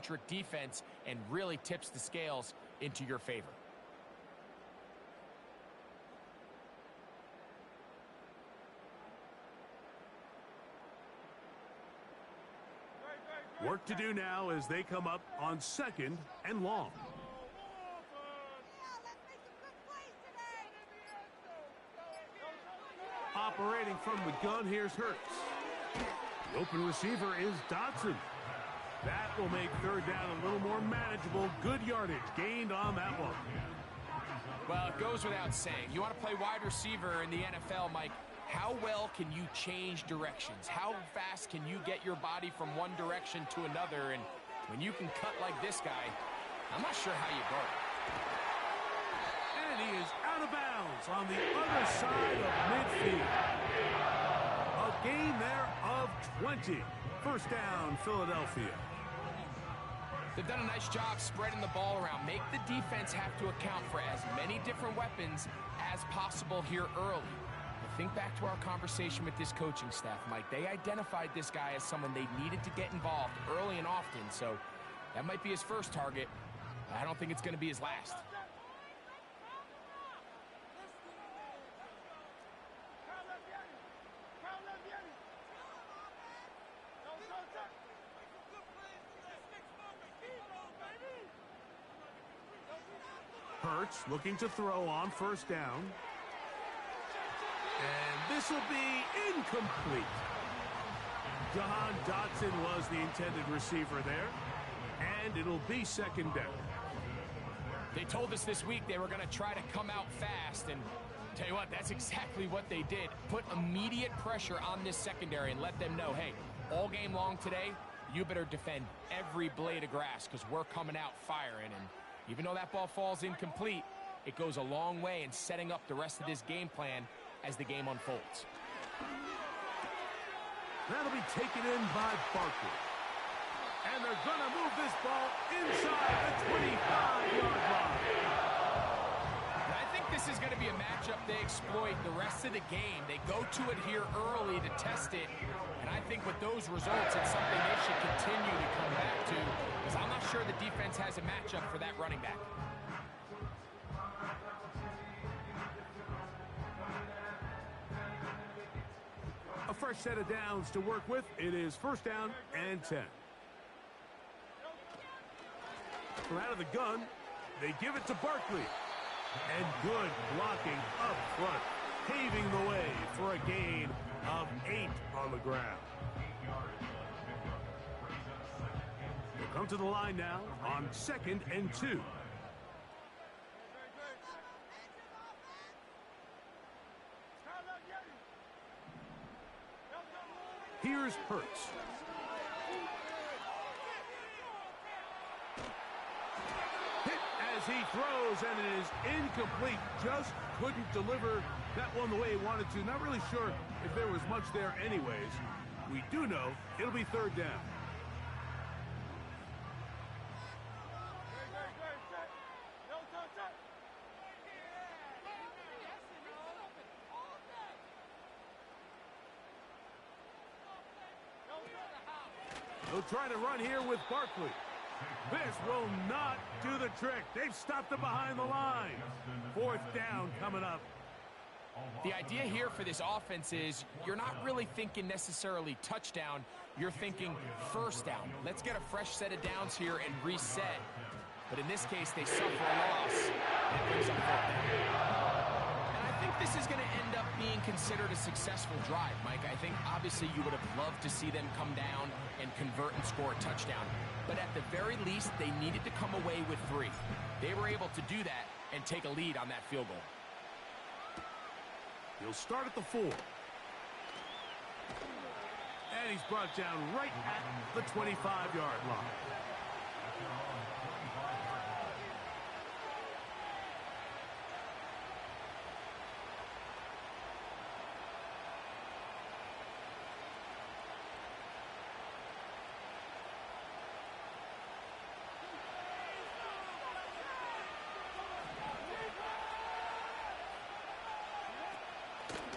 eccentric defense and really tips the scales into your favor. Work to do now as they come up on 2nd and long. Operating from the gun, here's Hurts. The open receiver is Dotson. That will make 3rd down a little more manageable. Good yardage gained on that one. Well, it goes without saying. You want to play wide receiver in the NFL, Mike. How well can you change directions? How fast can you get your body from one direction to another? And when you can cut like this guy, I'm not sure how you guard it. And he is out of bounds on the other side of midfield. A gain there of 20. 1st down, Philadelphia. They've done a nice job spreading the ball around. Make the defense have to account for as many different weapons as possible here early. But think back to our conversation with this coaching staff, Mike. They identified this guy as someone they needed to get involved early and often, so that might be his first target. I don't think it's going to be his last. Hurts looking to throw on 1st down. And this will be incomplete. Jahan Dotson was the intended receiver there. And it'll be 2nd down. They told us this week they were going to try to come out fast, and tell you what, that's exactly what they did. Put immediate pressure on this secondary and let them know, hey, all game long today, you better defend every blade of grass because we're coming out firing. And even though that ball falls incomplete, it goes a long way in setting up the rest of this game plan as the game unfolds. That'll be taken in by Barkley. And they're going to move this ball inside the 25-yard line. And I think this is going to be a matchup they exploit the rest of the game. They go to it here early to test it. And I think with those results, it's something they should continue to come back to, because I'm not sure the defense has a matchup for that running back. A fresh set of downs to work with. It is 1st down and 10. From out of the gun, they give it to Barkley. And good blocking up front, paving the way for a gain of 8 on the ground. They'll come to the line now on 2nd and 2. Here's Hurts. Hit as he throws, and it is incomplete. Just couldn't deliver that one the way he wanted to. Not really sure if there was much there anyways. We do know it'll be 3rd down. They'll try to run here with Barkley. This will not do the trick. They've stopped him behind the line. 4th down coming up. The idea here for this offense is you're not really thinking necessarily touchdown. You're thinking 1st down. Let's get a fresh set of downs here and reset. But in this case, they suffer a loss. And it brings up 4th down. And I think this is going to end up being considered a successful drive, Mike. I think obviously you would have loved to see them come down and convert and score a touchdown. But at the very least, they needed to come away with 3. They were able to do that and take a lead on that field goal. He'll start at the 4. And he's brought down right at the 25-yard line.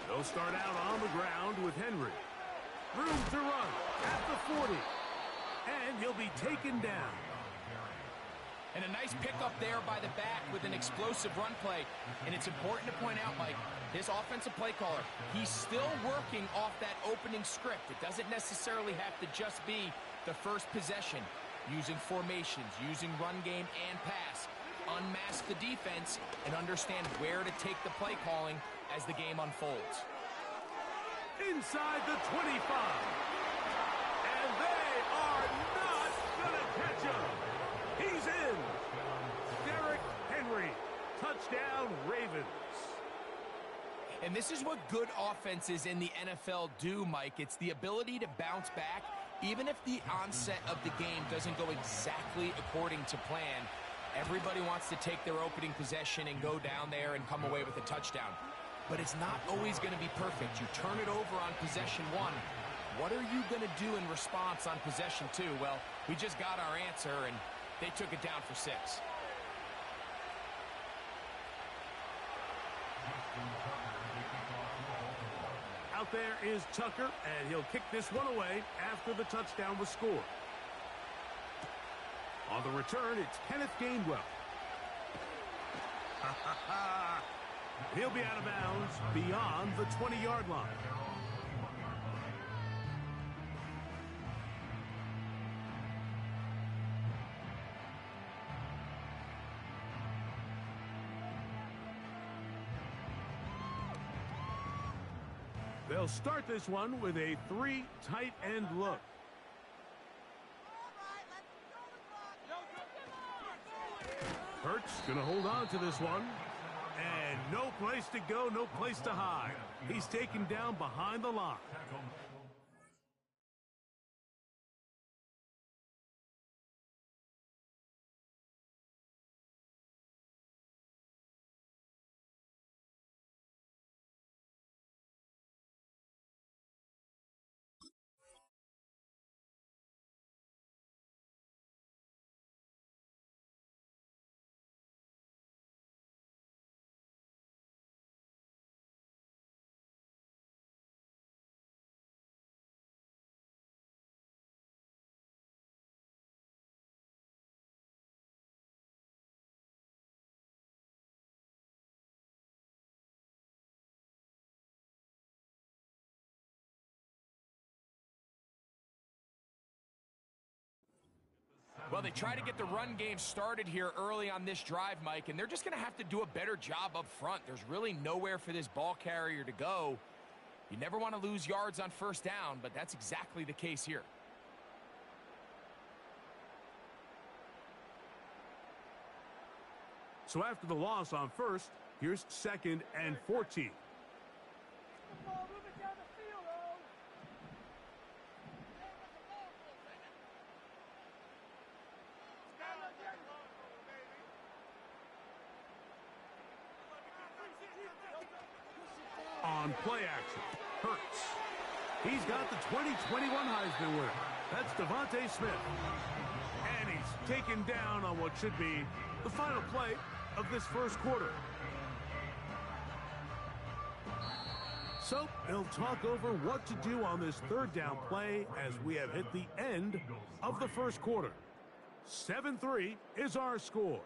They'll start out on the ground with Henry. Room to run at the 40. And he'll be taken down. And a nice pickup there by the back with an explosive run play. And it's important to point out, Mike, this offensive play caller, he's still working off that opening script. It doesn't necessarily have to just be the first possession. Using formations, using run game and pass. Unmask the defense and understand where to take the play calling as the game unfolds. Inside the 25. And they are not going to catch him. He's in. Derrick Henry. Touchdown, Ravens. And this is what good offenses in the NFL do, Mike. It's the ability to bounce back, even if the onset of the game doesn't go exactly according to plan. Everybody wants to take their opening possession and go down there and come away with a touchdown. But it's not always going to be perfect. You turn it over on possession one. What are you going to do in response on possession two? Well, we just got our answer, and they took it down for 6. Out there is Tucker, and he'll kick this one away after the touchdown was scored. On the return, it's Kenneth Gainwell. He'll be out of bounds beyond the 20-yard line. They'll start this one with a 3 tight end look. Hurts going to hold on to this one. And no place to go, no place to hide. He's taken down behind the line. Well, they try to get the run game started here early on this drive, Mike, and they're just going to have to do a better job up front. There's really nowhere for this ball carrier to go. You never want to lose yards on first down, but that's exactly the case here. So after the loss on first, here's 2nd and 14. On play action, Hurts. He's got the 2021 Heisman winner. That's Devontae Smith. And he's taken down on what should be the final play of this first quarter. So they'll talk over what to do on this 3rd down play as we have hit the end of the first quarter. 7-3 is our score.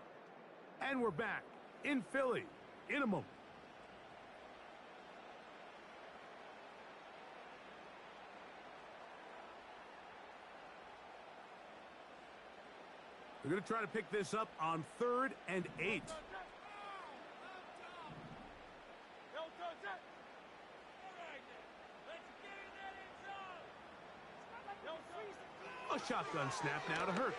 And we're back in Philly in a moment. They're going to try to pick this up on 3rd and 8. A shotgun snap now to Hurts.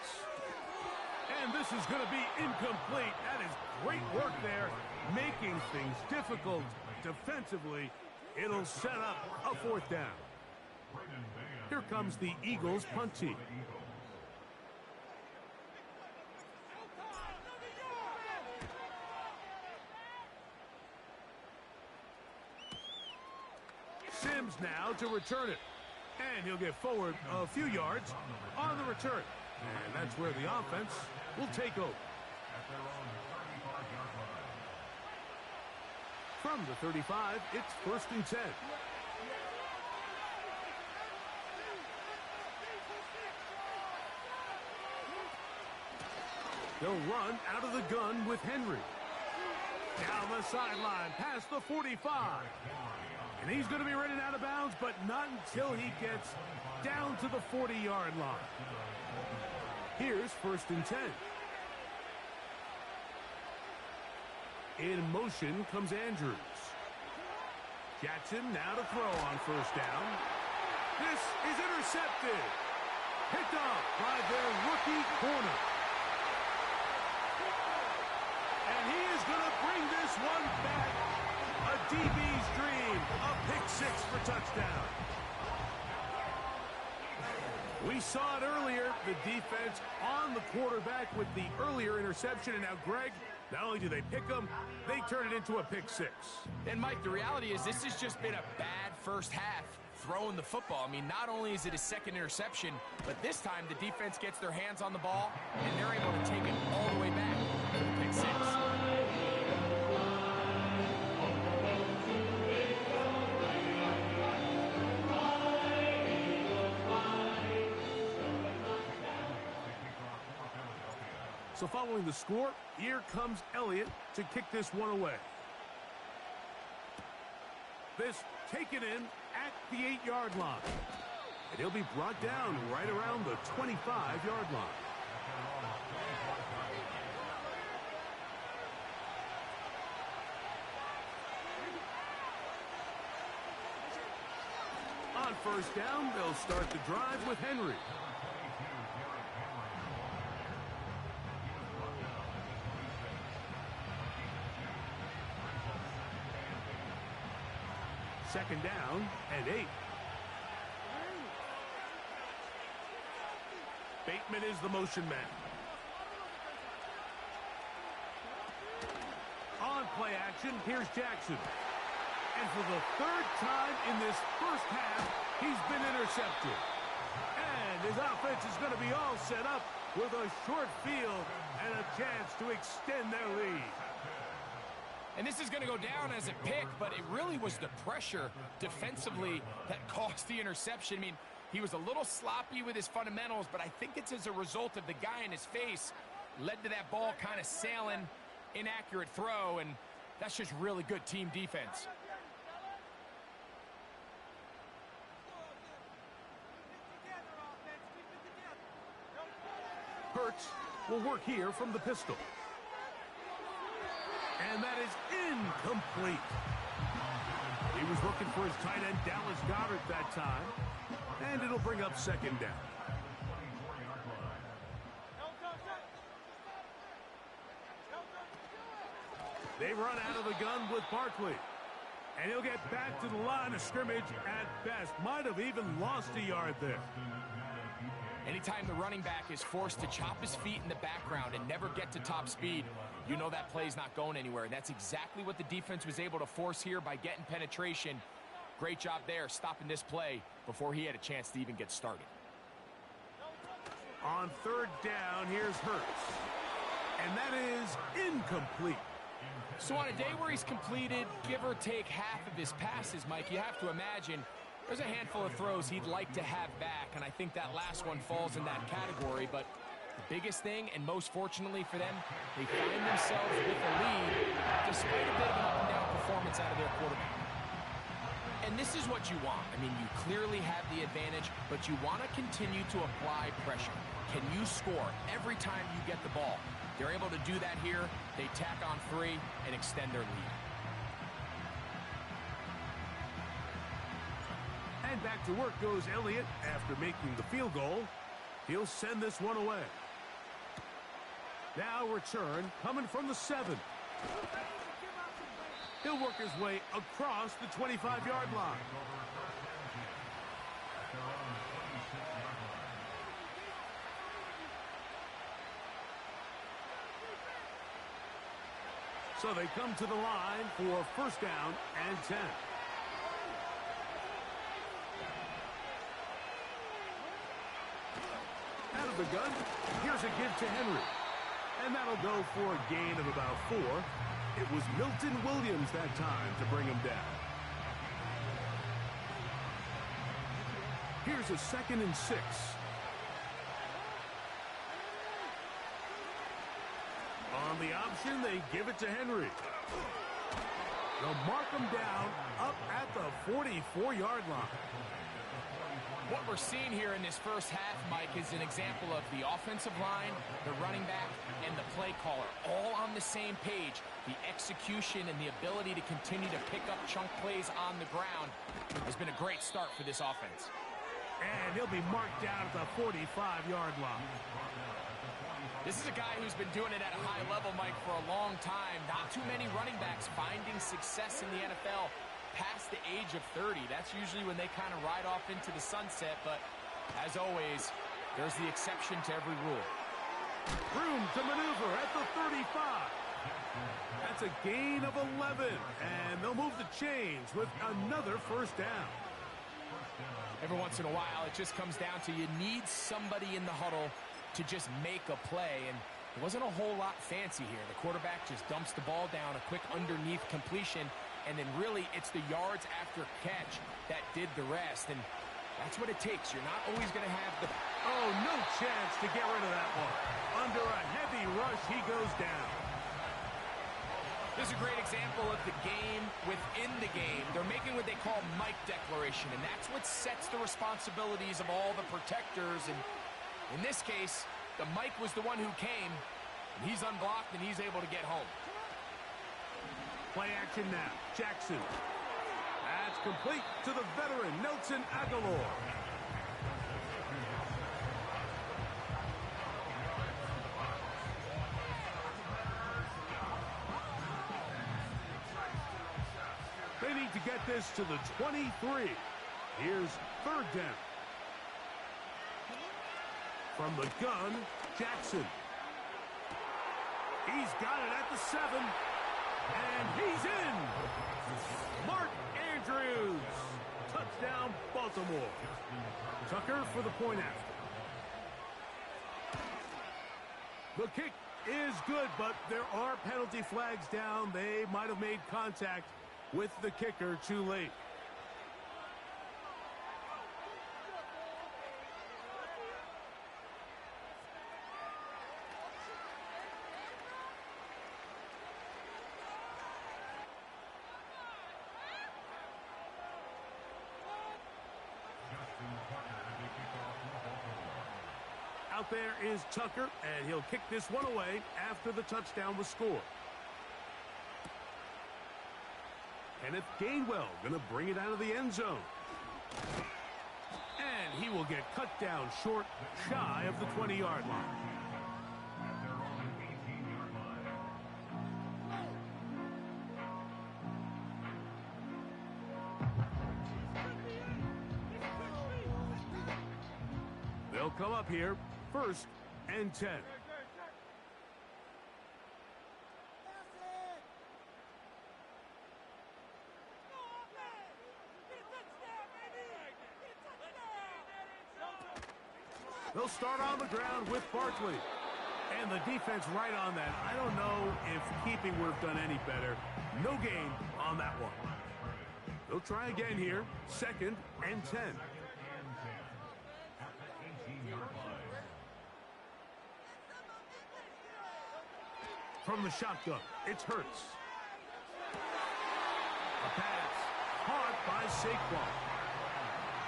And this is going to be incomplete. That is great work there, making things difficult defensively. It'll set up a 4th down. Here comes the Eagles punt team. Sims now to return it. And he'll get forward a few yards on the return. And that's where the offense will take over. From the 35, it's 1st and 10. They'll run out of the gun with Henry. Down the sideline, past the 45. And he's going to be running out of bounds, but not until he gets down to the 40-yard line. Here's 1st and 10. In motion comes Andrews. Jackson now to throw on 1st down. This is intercepted. Picked off by their rookie corner. And he is going to bring this one back. A DB's dream. A pick 6 for touchdown. We saw it earlier. The defense on the quarterback with the earlier interception. And now, Greg, not only do they pick him, they turn it into a pick 6. And, Mike, the reality is this has just been a bad first half throwing the football. I mean, not only is it a second interception, but this time the defense gets their hands on the ball, and they're able to take it all the way back to the pick 6. So following the score, here comes Elliott to kick this one away. This taken in at the 8-yard line. And he'll be brought down right around the 25-yard line. On 1st down, they'll start the drive with Henry. Second down and 8. Bateman is the motion man. On play action, here's Jackson. And for the 3rd time in this first half, he's been intercepted. And his offense is going to be all set up with a short field and a chance to extend their lead. And this is going to go down as a pick, but it really was the pressure defensively that caused the interception. I mean, he was a little sloppy with his fundamentals, but I think it's as a result of the guy in his face led to that ball kind of sailing, inaccurate throw, and that's just really good team defense. Hurts will work here from the pistol. And that is incomplete. He was looking for his tight end, Dallas Goedert, that time. And it'll bring up 2nd down. They run out of the gun with Barkley. And he'll get back to the line of scrimmage at best. Might have even lost a yard there. Anytime the running back is forced to chop his feet in the background and never get to top speed, you know that play's not going anywhere. And that's exactly what the defense was able to force here by getting penetration. Great job there, stopping this play before he had a chance to even get started. On 3rd down, here's Hurts. And that is incomplete. So on a day where he's completed, give or take half of his passes, Mike, you have to imagine there's a handful of throws he'd like to have back, and I think that last one falls in that category. But the biggest thing, and most fortunately for them, they find themselves with a lead despite a bit of an up-and-down performance out of their quarterback. And this is what you want. I mean, you clearly have the advantage, but you want to continue to apply pressure. Can you score every time you get the ball? They're able to do that here. They tack on 3 and extend their lead. And back to work goes Elliott after making the field goal. He'll send this one away. Now return coming from the 7. He'll work his way across the 25-yard line. So they come to the line for 1st down and 10. Out of the gun, here's a give to Henry. And that'll go for a gain of about 4. It was Milton Williams that time to bring him down. Here's a 2nd and 6. the option, they give it to Henry. They'll mark him down up at the 44-yard line. What we're seeing here in this first half, Mike, is an example of the offensive line, the running back, and the play caller all on the same page. The execution and the ability to continue to pick up chunk plays on the ground has been a great start for this offense. And he'll be marked down at the 45-yard line. This is a guy who's been doing it at a high level, Mike, for a long time. Not too many running backs finding success in the NFL past the age of 30. That's usually when they kind of ride off into the sunset, but as always, there's the exception to every rule. Room to maneuver at the 35. That's a gain of 11, and they'll move the chains with another first down. Every once in a while, it just comes down to you need somebody in the huddle to just make a play, and it wasn't a whole lot fancy here. The quarterback just dumps the ball down, a quick underneath completion, and then really it's the yards after catch that did the rest, and that's what it takes. You're not always going to have the... Oh, no chance to get rid of that one. Under a heavy rush, he goes down. This is a great example of the game within the game. They're making what they call Mike declaration, and that's what sets the responsibilities of all the protectors, and in this case, the Mike was the one who came, and he's unblocked, and he's able to get home. Play action now. Jackson. That's complete to the veteran, Nelson Aguilar. They need to get this to the 23. Here's third down. From the gun, Jackson. He's got it at the 7. And he's in. Mark Andrews. Touchdown, Baltimore. Tucker for the point after. The kick is good, but there are penalty flags down. They might have made contact with the kicker too late. Out there is Tucker, and he'll kick this one away after the touchdown was scored. Kenneth Gainwell going to bring it out of the end zone. And he will get cut down short, shy of the 20-yard line. They'll come up here, 1st and 10. They'll start on the ground with Barkley. And the defense right on that. I don't know if keeping would have done any better. No gain on that one. They'll try again here, 2nd and 10. From the shotgun, it's Hurts. A pass caught by Saquon.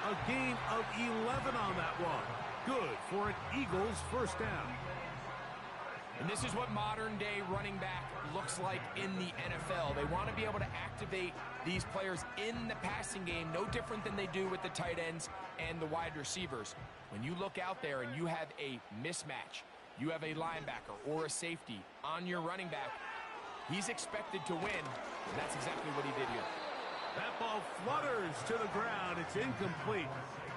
A gain of 11 on that one. Good for an Eagles first down. And this is what modern-day running back looks like in the NFL. They want to be able to activate these players in the passing game, no different than they do with the tight ends and the wide receivers. When you look out there and you have a mismatch, you have a linebacker or a safety on your running back, he's expected to win, and that's exactly what he did here. That ball flutters to the ground. It's incomplete.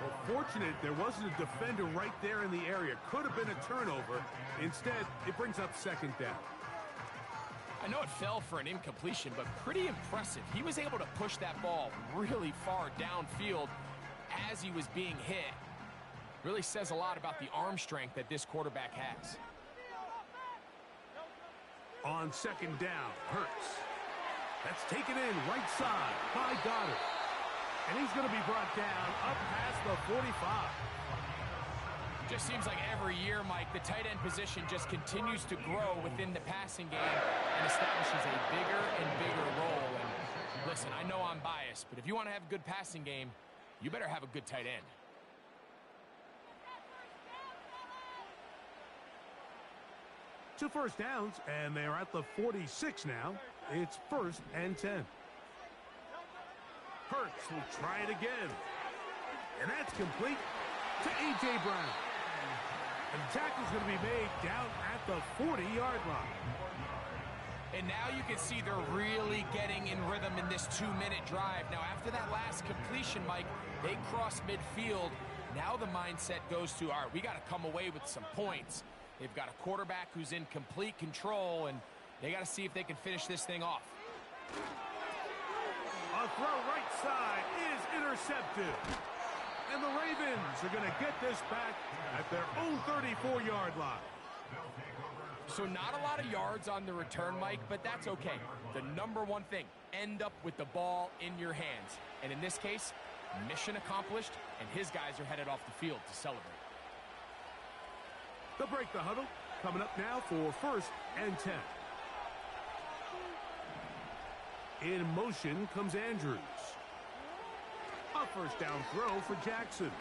Well, fortunate there wasn't a defender right there in the area. Could have been a turnover. Instead, it brings up 2nd down. I know it fell for an incompletion, but pretty impressive. He was able to push that ball really far downfield as he was being hit. Really says a lot about the arm strength that this quarterback has. On 2nd down, Hurts. That's taken in right side by Goddard. And he's going to be brought down up past the 45. Just seems like every year, Mike, the tight end position just continues to grow within the passing game and establishes a bigger and bigger role. And listen, I know I'm biased, but if you want to have a good passing game, you better have a good tight end. Two first downs, and they're at the 46 now. It's 1st and 10. Hurts will try it again. And that's complete to A.J. Brown. And the tackle's going to be made down at the 40-yard line. And now you can see they're really getting in rhythm in this 2-minute drive. Now, after that last completion, Mike, they cross midfield. Now the mindset goes to, all right, we got to come away with some points. They've got a quarterback who's in complete control, and they got to see if they can finish this thing off. A throw right side is intercepted. And the Ravens are going to get this back at their own 34-yard line. So not a lot of yards on the return, Mike, but that's okay. The number one thing, end up with the ball in your hands. And in this case, mission accomplished, and his guys are headed off the field to celebrate. They'll break the huddle. Coming up now for 1st and 10. In motion comes Andrews. A first down throw for Jackson.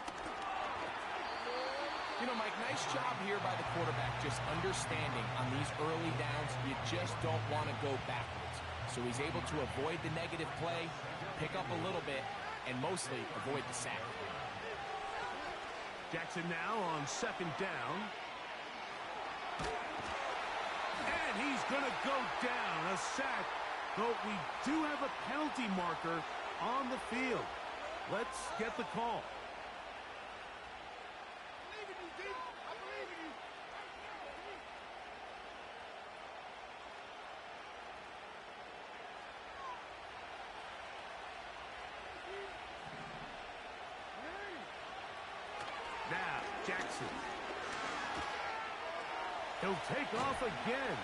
You know, Mike, nice job here by the quarterback, just understanding on these early downs, you just don't want to go backwards. So he's able to avoid the negative play, pick up a little bit, and mostly avoid the sack. Jackson now on 2nd down. And he's going to go down, a sack. But we do have a penalty marker on the field. Let's get the call. Now, Jackson. He'll take off again.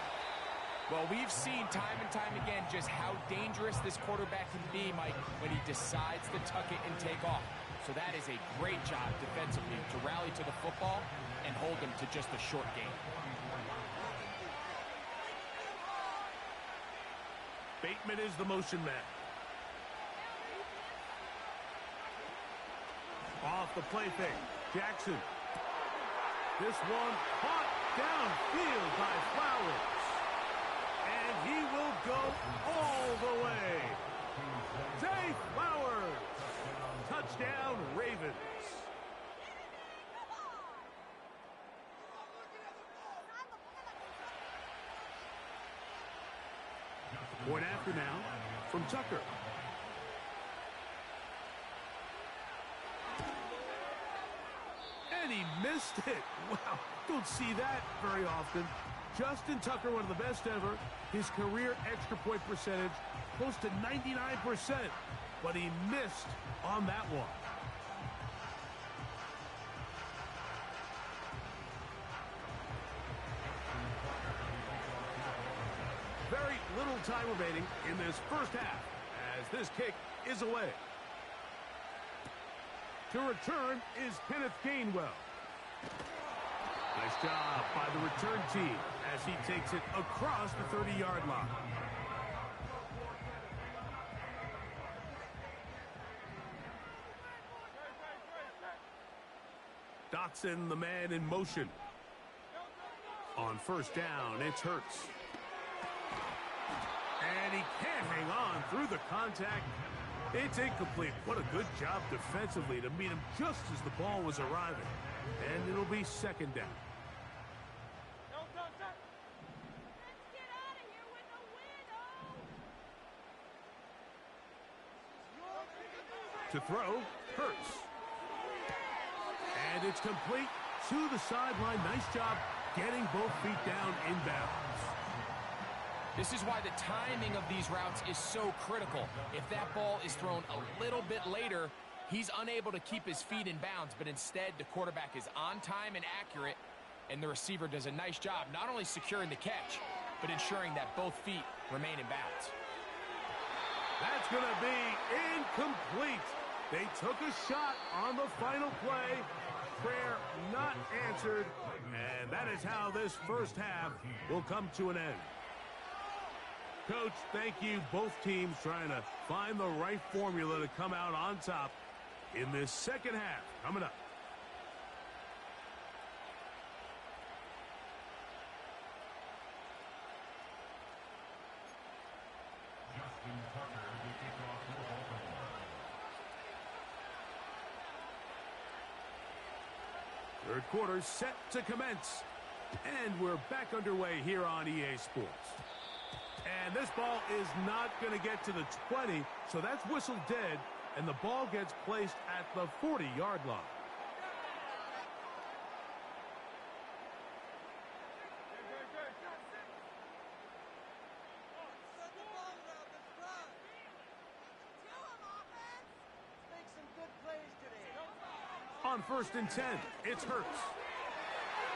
Well, we've seen time and time again just how dangerous this quarterback can be, Mike, when he decides to tuck it and take off. So that is a great job defensively to rally to the football and hold him to just a short gain. Bateman is the motion man. Off the play fake. Jackson. This one caught downfield by Flowers. And he will go all the way. Zay Flowers. Touchdown, Ravens. Point after now from Tucker. And he missed it. Wow, don't see that very often. Justin Tucker, one of the best ever. His career extra point percentage, close to 99%. But he missed on that one. Very little time remaining in this first half as this kick is away. To return is Kenneth Gainwell. Nice job by the return team as he takes it across the 30-yard line. Dotson, the man in motion. On first down, it's Hurts. And he can't hang on through the contact. It's incomplete. What a good job defensively to meet him just as the ball was arriving. And it'll be second down. To throw, Hurts. And it's complete to the sideline. Nice job getting both feet down inbounds. This is why the timing of these routes is so critical. If that ball is thrown a little bit later, he's unable to keep his feet in bounds, but instead the quarterback is on time and accurate, and the receiver does a nice job not only securing the catch, but ensuring that both feet remain in bounds. That's going to be incomplete. They took a shot on the final play, prayer not answered, and that is how this first half will come to an end. Coach, thank you. Both teams trying to find the right formula to come out on top in this second half. Coming up. Third quarter set to commence. And we're back underway here on EA Sports. And this ball is not going to get to the 20, so that's whistled dead, and the ball gets placed at the 40-yard line. On 1st and 10, it's Hurts.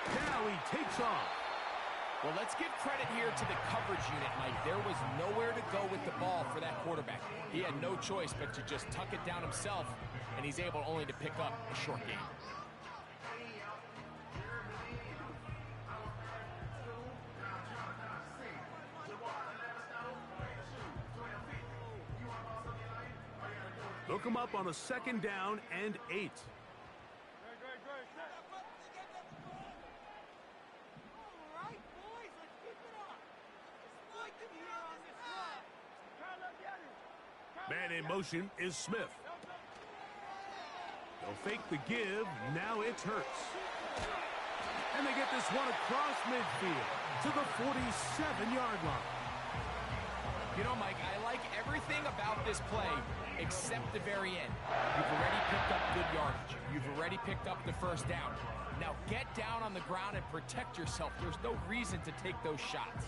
Now he takes off. Well, let's give credit here to the coverage unit, Mike. There was nowhere to go with the ball for that quarterback. He had no choice but to just tuck it down himself, and he's able only to pick up a short gain. Look him up on a 2nd down and 8. Man in motion is Smith. They'll fake the give. Now it's Hurts. And they get this one across midfield to the 47-yard line. You know, Mike, I like everything about this play except the very end. You've already picked up good yardage. You've already picked up the first down. Now get down on the ground and protect yourself. There's no reason to take those shots.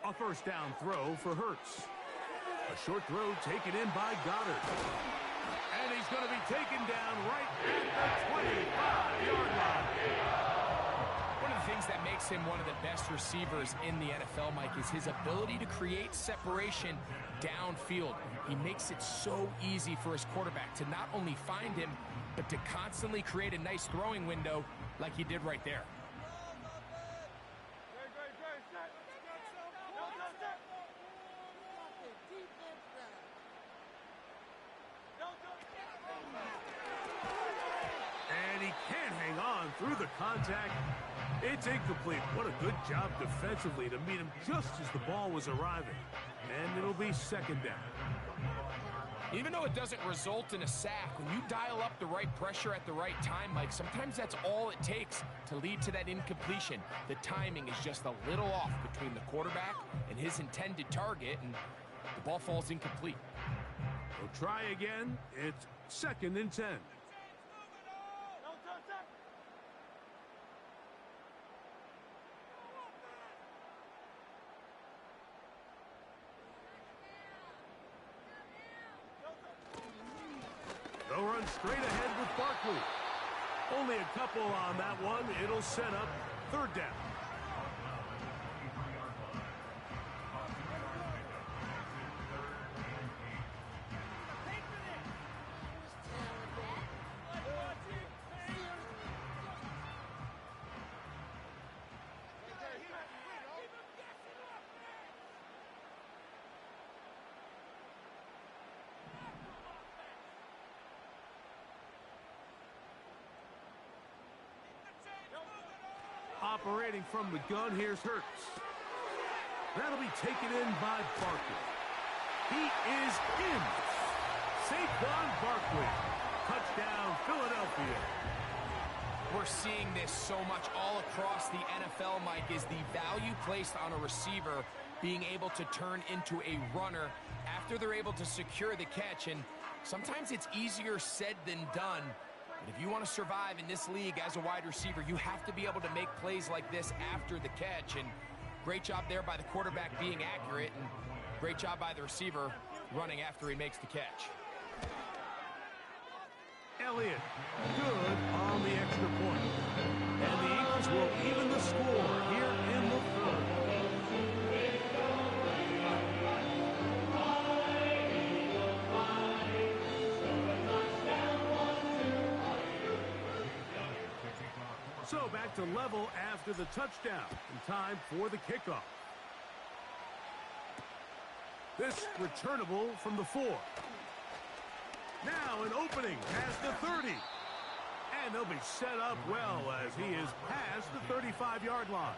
A first down throw for Hurts. A short throw taken in by Goddard. And he's going to be taken down right at the 25-yard line. One of the things that makes him one of the best receivers in the NFL, Mike, is his ability to create separation downfield. He makes it so easy for his quarterback to not only find him, but to constantly create a nice throwing window like he did right there. And he can't hang on through the contact. It's incomplete. What a good job defensively to meet him just as the ball was arriving. And it'll be 2nd down. Even though it doesn't result in a sack, when you dial up the right pressure at the right time, Mike, sometimes that's all it takes to lead to that incompletion. The timing is just a little off between the quarterback and his intended target, and the ball falls incomplete. We'll try again. It's 2nd and 10. They'll run straight ahead with Barkley. Only a couple on that one. It'll set up 3rd down. Operating from the gun, here's Hurts. That'll be taken in by Barkley. He is in. Saquon Barkley. Touchdown, Philadelphia. We're seeing this so much all across the NFL, Mike, is the value placed on a receiver being able to turn into a runner after they're able to secure the catch. And sometimes it's easier said than done. But if you want to survive in this league as a wide receiver, you have to be able to make plays like this after the catch. And Great job there by the quarterback being accurate, and great job by the receiver running after he makes the catch. Elliott, good on the extra point. And the Eagles will even the score here in the third. So back to level after the touchdown, and time for the kickoff. This returnable from the 4. Now an opening past the 30. And they'll be set up well as he is past the 35-yard line.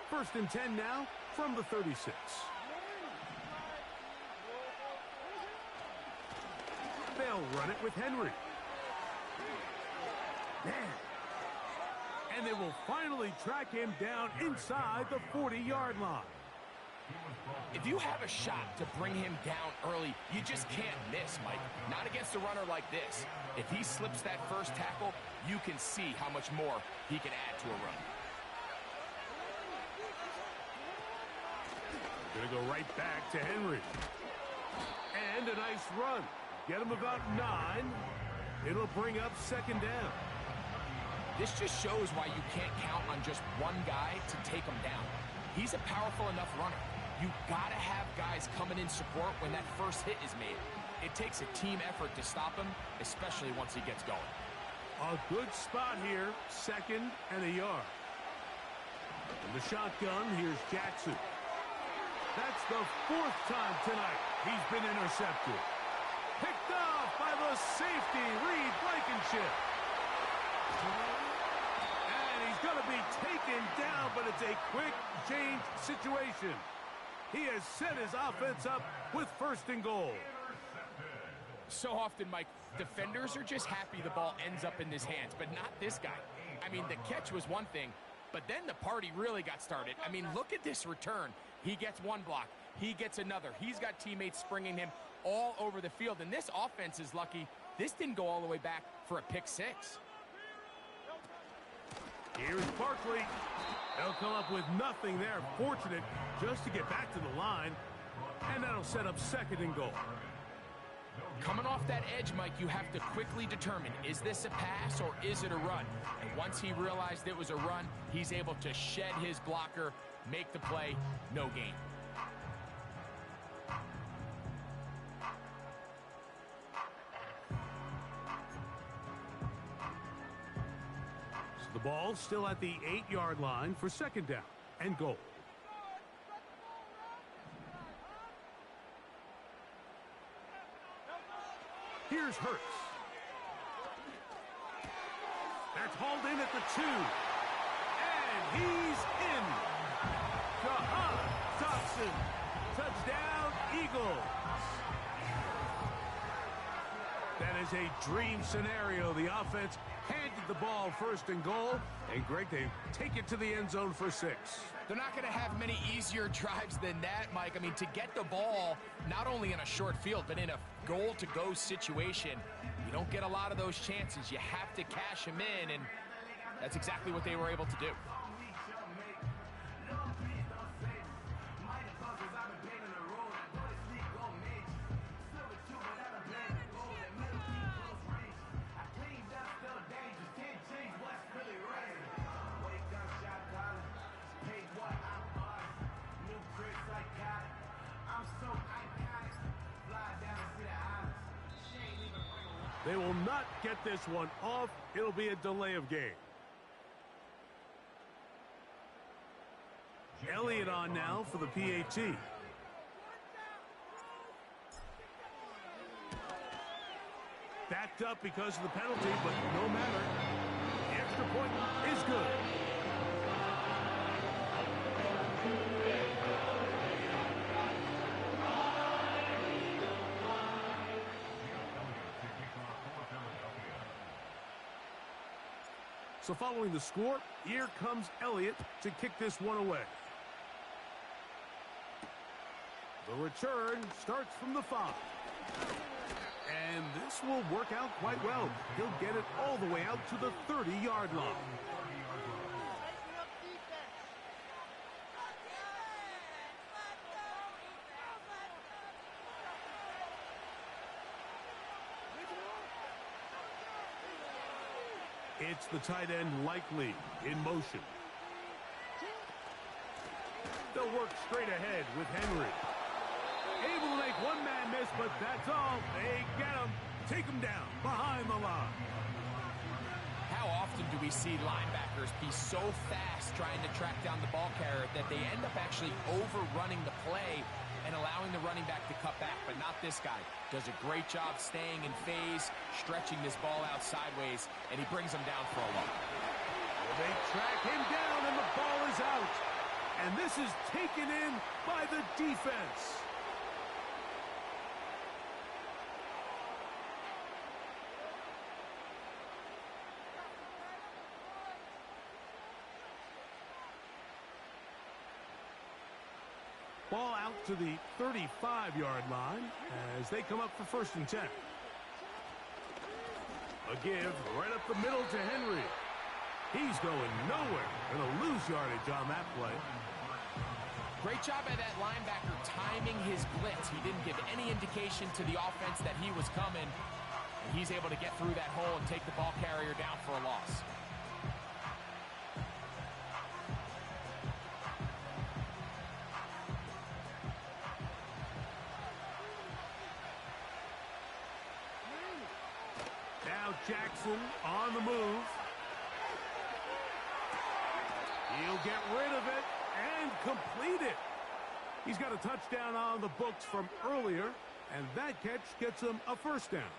First and 10 now from the 36. They'll run it with Henry. Man. And they will finally track him down inside the 40-yard line. If you have a shot to bring him down early, you just can't miss, Mike. Not against a runner like this. If he slips that first tackle, you can see how much more he can add to a run. Going to go right back to Henry. And a nice run. Get him about 9. It'll bring up second down. This just shows why you can't count on just one guy to take him down. He's a powerful enough runner. You got to have guys coming in support when that first hit is made. It takes a team effort to stop him, especially once he gets going. A good spot here, second and a yard. In the shotgun, here's Jackson. That's the 4th time tonight he's been intercepted. Picked off by the safety, Reed Blankenship. And he's going to be taken down, but it's a quick change situation. He has set his offense up with first and goal. So often, Mike, defenders are just happy the ball ends up in his hands, but not this guy. I mean, the catch was one thing, but then the party really got started. I mean, look at this return. He gets one block. He gets another. He's got teammates springing him all over the field, and this offense is lucky. This didn't go all the way back for a pick 6. Here's Barkley. They'll come up with nothing there. Fortunate just to get back to the line, and that'll set up second and goal. Coming off that edge, Mike, you have to quickly determine, is this a pass or is it a run? And once he realized it was a run, he's able to shed his blocker, make the play, no gain. So the ball still at the 8-yard line for second down and goal. Here's Hurts. That's hauled in at the 2. And he's in. Jahan Dotson. Touchdown, Eagles. That is a dream scenario. The offense handed the ball first and goal. And Greg, they take it to the end zone for 6. They're not going to have many easier drives than that, Mike. I mean, to get the ball not only in a short field, but in a goal-to-go situation, you don't get a lot of those chances. You have to cash them in, and that's exactly what they were able to do. They will not get this one off. It'll be a delay of game. Elliott on now for the PAT. Backed up because of the penalty, but no matter. The extra point is good. So following the score, here comes Elliott to kick this one away. The return starts from the 5. And this will work out quite well. He'll get it all the way out to the 30-yard line. It's the tight end Likely in motion. They'll work straight ahead with Henry. Able to make one man miss, but that's all. They get him. Take him down behind the line. How often do we see linebackers be so fast trying to track down the ball carrier that they end up actually overrunning the play and allowing the running back to cut back? But not this guy. Does a great job staying in phase, stretching this ball out sideways, and he brings him down for a loss. Well, they track him down, and the ball is out. And this is taken in by the defense. Ball out to the 35-yard line as they come up for 1st and 10. A give right up the middle to Henry. He's going nowhere. Going to lose yardage on that play. Great job by that linebacker timing his blitz. He didn't give any indication to the offense that he was coming. And he's able to get through that hole and take the ball carrier down for a loss. Now Jackson on the move. He'll get rid of it and complete it. He's got a touchdown on the books from earlier, and that catch gets him a 1st down.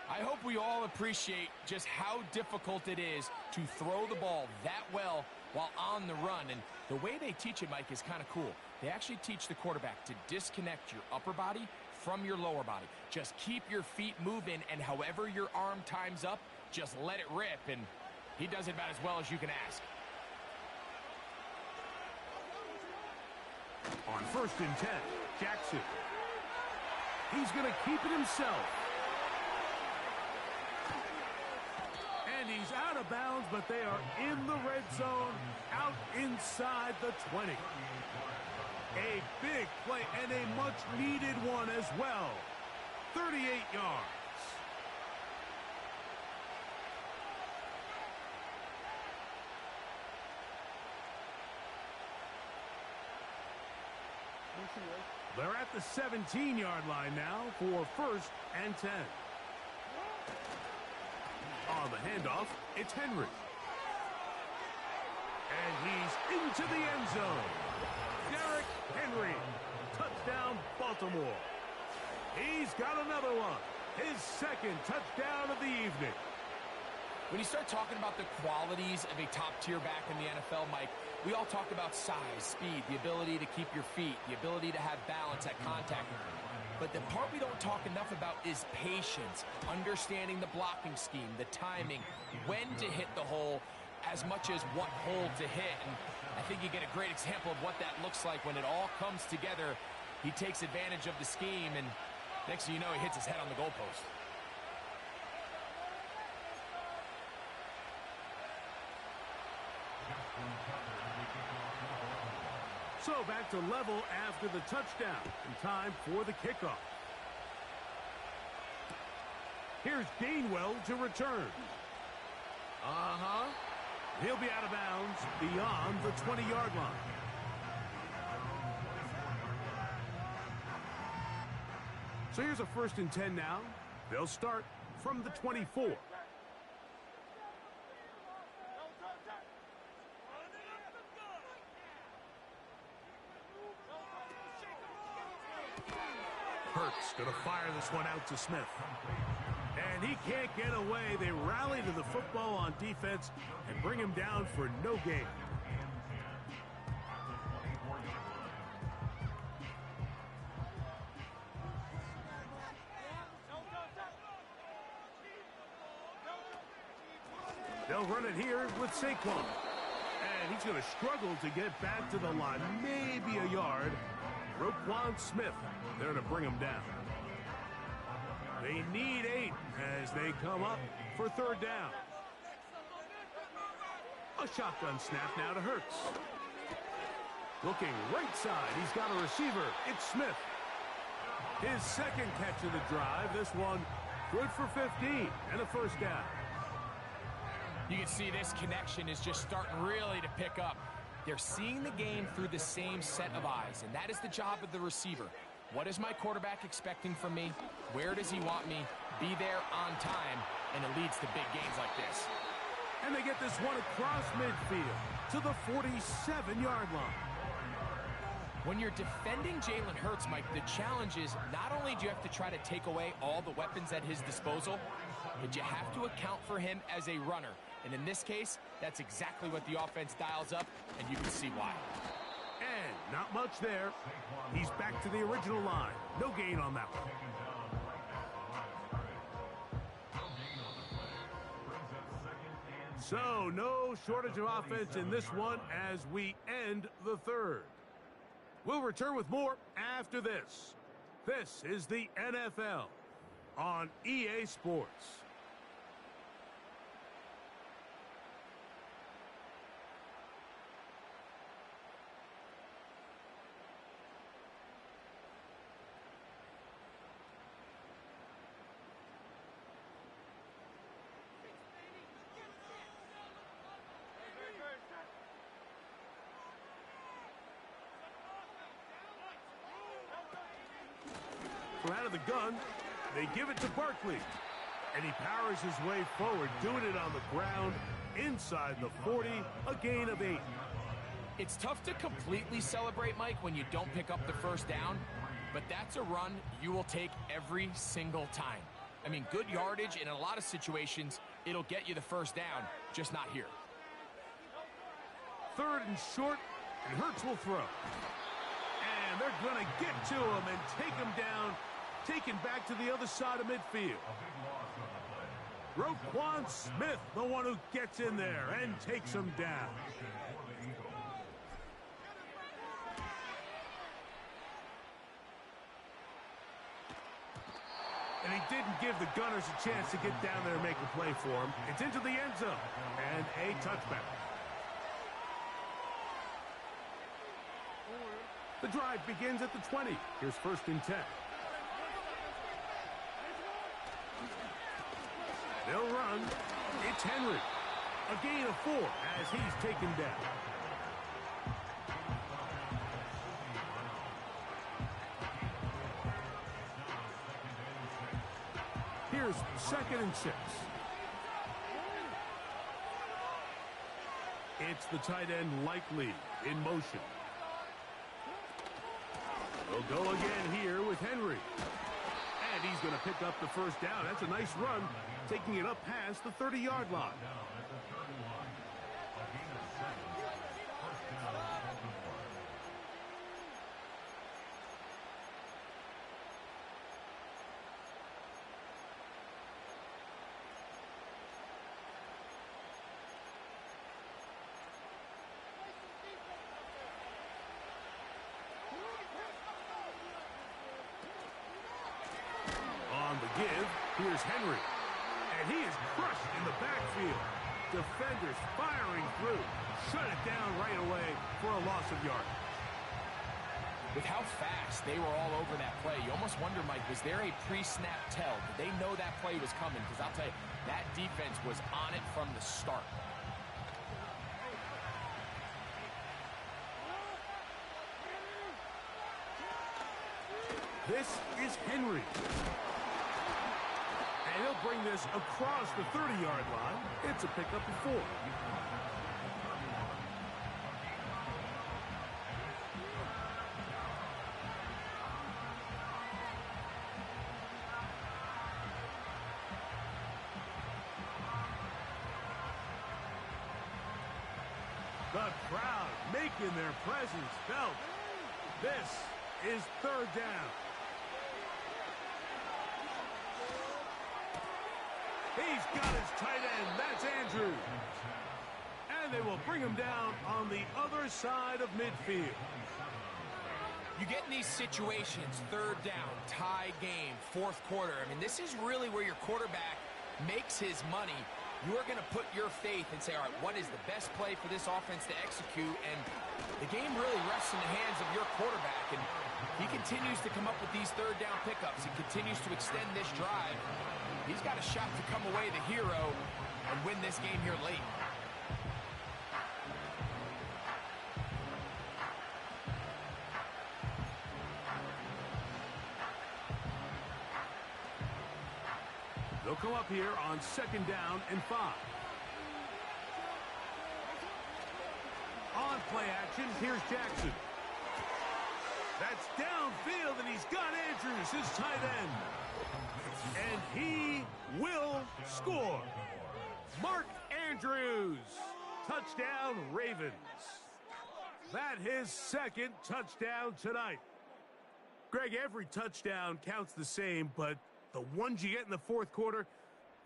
I hope we all appreciate just how difficult it is to throw the ball that well while on the run. And the way they teach it, Mike, is kind of cool. They actually teach the quarterback to disconnect your upper body from your lower body. Just keep your feet moving, and however your arm times up, just let it rip. And he does it about as well as you can ask. On 1st and 10, Jackson. He's going to keep it himself. And he's out of bounds, but they are in the red zone, out inside the 20. A big play and a much-needed one as well. 38 yards. They're at the 17-yard line now for 1st and 10. On the handoff, it's Henry. And he's into the end zone. Derrick Henry. Touchdown, Baltimore. He's got another one. His 2nd touchdown of the evening. When you start talking about the qualities of a top-tier back in the NFL, Mike, we all talk about size, speed, the ability to keep your feet, the ability to have balance at contact. But the part we don't talk enough about is patience, understanding the blocking scheme, the timing, when to hit the hole, as much as what hole to hit. And I think you get a great example of what that looks like when it all comes together. He takes advantage of the scheme, and next thing you know, he hits his head on the goalpost. So back to level after the touchdown, and time for the kickoff. Here's Gainwell to return. He'll be out of bounds beyond the 20-yard line. So here's a 1st and 10 now. They'll start from the 24. Hurts going to fire this one out to Smith. And he can't get away. They rally to the football on defense and bring him down for no gain. They'll run it here with Saquon. And he's going to struggle to get back to the line. Maybe a yard. Roquan Smith there to bring him down. They need 8 as they come up for third down. A shotgun snap now to Hurts. Looking right side, he's got a receiver. It's Smith. His second catch of the drive. This one good for 15 and a first down. You can see this connection is just starting really to pick up. They're seeing the game through the same set of eyes, and that is the job of the receiver. What is my quarterback expecting from me? Where does he want me? Be there on time, and it leads to big gains like this. And they get this one across midfield to the 47-yard line. When you're defending Jalen Hurts, Mike, the challenge is not only do you have to try to take away all the weapons at his disposal, but you have to account for him as a runner. And in this case, that's exactly what the offense dials up, and you can see why. And not much there. He's back to the original line. No gain on that one. So, no shortage of offense in this one as we end the third. We'll return with more after this. This is the NFL on EA Sports. Out of the gun, they give it to Barkley, and he powers his way forward, doing it on the ground inside the 40, a gain of 8. It's tough to completely celebrate, Mike, when you don't pick up the first down, but that's a run you will take every single time. I mean, good yardage, and in a lot of situations, it'll get you the first down, just not here. Third and short, and Hurts will throw. And they're going to get to him and take him down, taken back to the other side of midfield. Roquan Smith, the one who gets in there and takes him down. And he didn't give the Gunners a chance to get down there and make a play for him. It's into the end zone and a touchback. The drive begins at the 20. Here's first and 10. They'll run. It's Henry. A gain of 4 as he's taken down. Here's second and 6. It's the tight end Likely in motion. They'll go again here with Henry. And he's going to pick up the first down. That's a nice run, taking it up past the 30-yard line. On the give, here's Henry. And he is crushed in the backfield. Defenders firing through. Shut it down right away for a loss of yardage. With how fast they were all over that play, you almost wonder, Mike, was there a pre-snap tell? Did they know that play was coming? Because I'll tell you, that defense was on it from the start. This is Henry. And he'll bring this across the 30-yard line. It's a pickup of 4. The crowd making their presence felt. This is third down. He's got his tight end. That's Andrews. And they will bring him down on the other side of midfield. You get in these situations, third down, tie game, fourth quarter. I mean, this is really where your quarterback makes his money. You're going to put your faith and say, all right, what is the best play for this offense to execute? And the game really rests in the hands of your quarterback. And he continues to come up with these third down pickups. He continues to extend this drive. He's got a shot to come away the hero and win this game here late. They'll come up here on 2nd down and 5. On play action, here's Jackson. That's downfield, and he's got Andrews, his tight end. And he will score. Mark Andrews. Touchdown, Ravens. That his 2nd touchdown tonight. Greg, every touchdown counts the same, but the ones you get in the fourth quarter,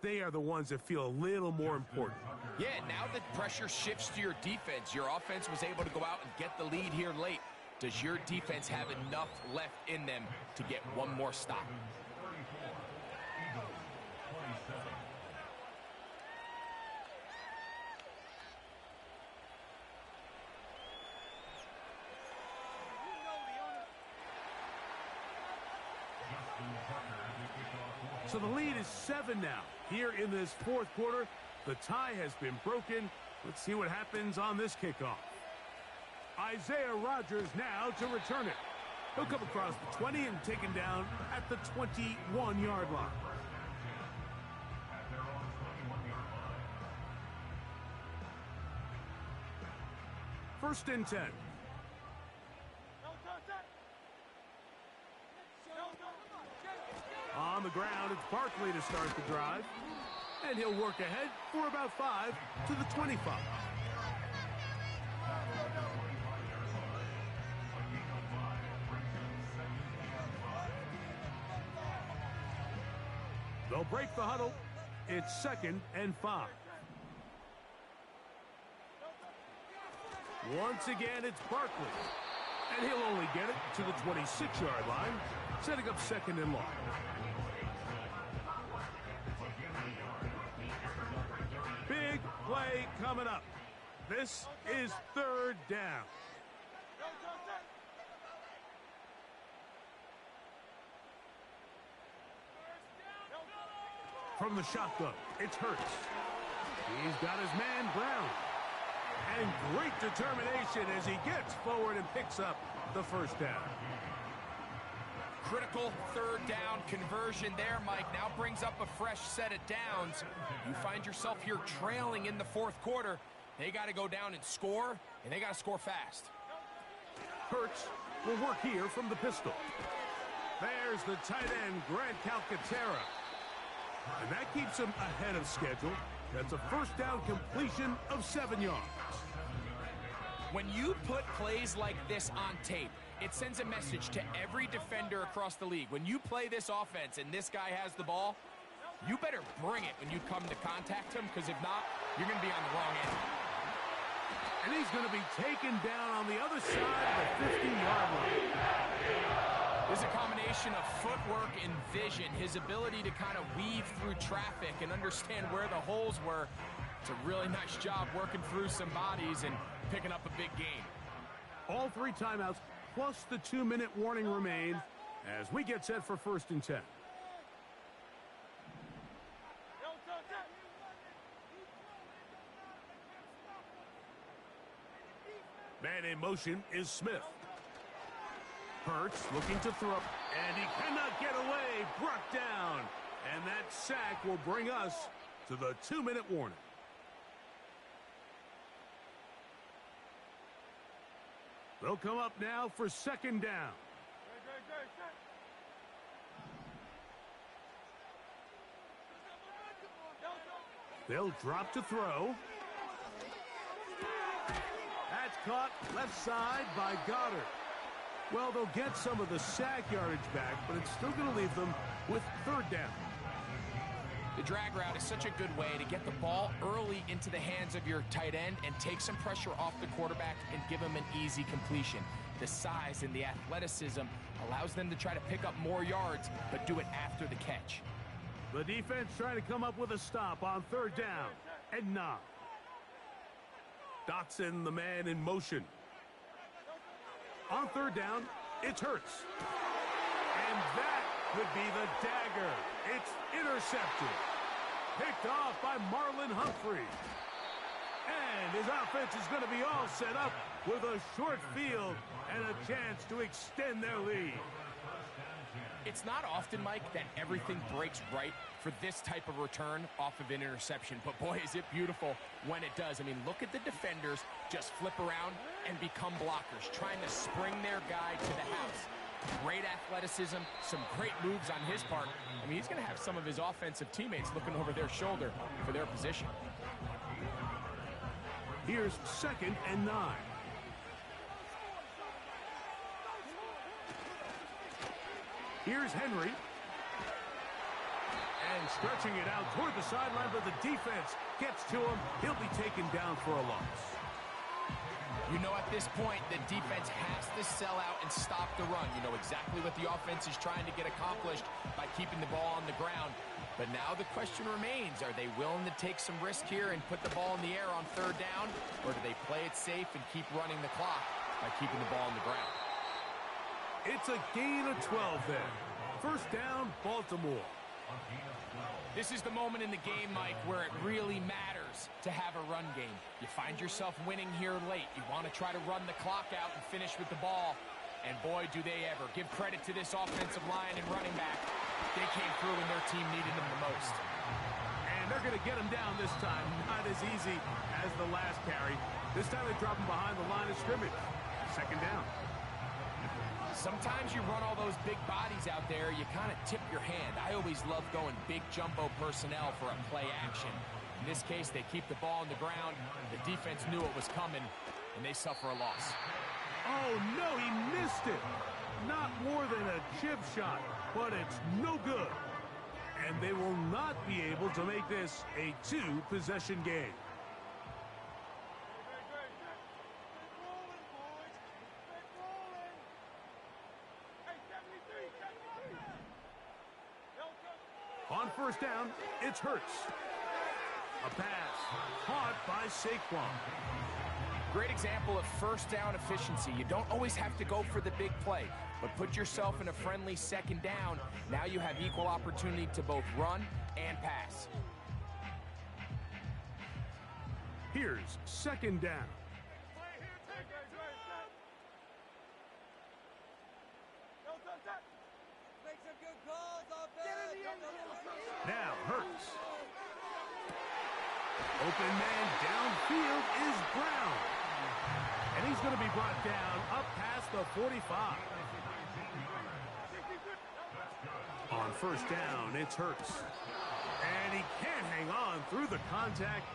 they are the ones that feel a little more important. Yeah, now the pressure shifts to your defense. Your offense was able to go out and get the lead here late. Does your defense have enough left in them to get one more stop? So the lead is 7 now. Here in this fourth quarter, the tie has been broken. Let's see what happens on this kickoff. Isaiah Rodgers now to return it. He'll come across the 20 and taken down at the 21-yard line. First and 10. On the ground, it's Barkley to start the drive. And he'll work ahead for about 5 to the 25. They'll break the huddle. It's 2nd and 5. Once again, it's Barkley. And he'll only get it to the 26-yard line, setting up 2nd and long. Big play coming up. This is 3rd down. From the shotgun, it's Hurts. He's got his man Brown. And great determination as he gets forward and picks up the first down. Critical 3rd down conversion there, Mike. Now brings up a fresh set of downs. You find yourself here trailing in the fourth quarter. They got to go down and score, and they got to score fast. Hurts will work here from the pistol. There's the tight end, Grant Calcaterra. And that keeps him ahead of schedule. That's a first down completion of 7 yards. When you put plays like this on tape, it sends a message to every defender across the league. When you play this offense and this guy has the ball, you better bring it when you come to contact him, because if not, you're going to be on the wrong end. And he's going to be taken down on the other side of the 50-yard line. There's a combination of footwork and vision, his ability to kind of weave through traffic and understand where the holes were. It's a really nice job working through some bodies and picking up a big gain. All 3 timeouts plus the 2-minute warning remain as we get set for 1st and 10. Man in motion is Smith. Hurts looking to throw, and he cannot get away, brought down. And that sack will bring us to the 2-minute warning. They'll come up now for 2nd down. They'll drop to throw. That's caught left side by Goddard. Well, they'll get some of the sack yardage back, but it's still going to leave them with 3rd down. The drag route is such a good way to get the ball early into the hands of your tight end and take some pressure off the quarterback and give him an easy completion. The size and the athleticism allows them to try to pick up more yards, but do it after the catch. The defense trying to come up with a stop on 3rd down and 9. Dotson, the man in motion. On 3rd down, it's Hurts. And that could be the dagger. It's intercepted. Picked off by Marlon Humphrey. And his offense is going to be all set up with a short field and a chance to extend their lead. It's not often, Mike, that everything breaks right for this type of return off of an interception. But, boy, is it beautiful when it does. I mean, look at the defenders just flip around and become blockers, trying to spring their guy to the house. Great athleticism, some great moves on his part. I mean, he's going to have some of his offensive teammates looking over their shoulder for their position. Here's 2nd and 9. Here's Henry. And stretching it out toward the sideline, but the defense gets to him. He'll be taken down for a loss. You know, at this point, the defense has to sell out and stop the run. You know exactly what the offense is trying to get accomplished by keeping the ball on the ground. But now the question remains, are they willing to take some risk here and put the ball in the air on 3rd down? Or do they play it safe and keep running the clock by keeping the ball on the ground? It's a gain of 12 there. 1st down, Baltimore. This is the moment in the game, Mike, where it really matters to have a run game. You find yourself winning here late. You want to try to run the clock out and finish with the ball. And boy, do they ever. Give credit to this offensive line and running back. They came through when their team needed them the most. And they're going to get him down this time. Not as easy as the last carry. This time they drop him behind the line of scrimmage. 2nd down. Sometimes you run all those big bodies out there, you kind of tip your hand. I always love going big jumbo personnel for a play action. In this case, they keep the ball on the ground. The defense knew it was coming, and they suffer a loss. Oh, no, he missed it. Not more than a chip shot, but it's no good. And they will not be able to make this a 2-possession game. On 1st down, it's Hurts. A pass caught by Saquon. Great example of 1st down efficiency. You don't always have to go for the big play, but put yourself in a friendly 2nd down. Now you have equal opportunity to both run and pass. Here's 2nd down. Now Hurts. Open man downfield is Brown. And he's going to be brought down up past the 45. On 1st down, it's Hurts. And he can't hang on through the contact.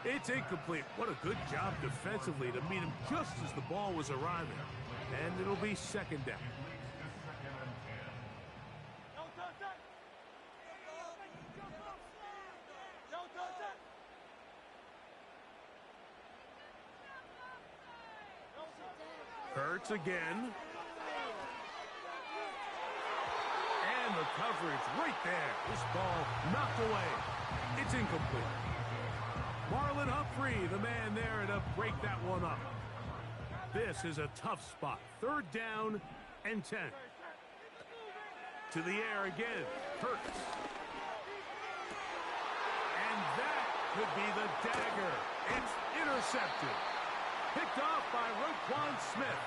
It's incomplete. What a good job defensively to meet him just as the ball was arriving. And it'll be 2nd down. Hurts again. And the coverage right there. This ball knocked away. It's incomplete. Marlon Humphrey, the man there to break that one up. This is a tough spot. 3rd down and 10. To the air again. Hurts. And that could be the dagger. It's intercepted. Picked off by Roquan Smith.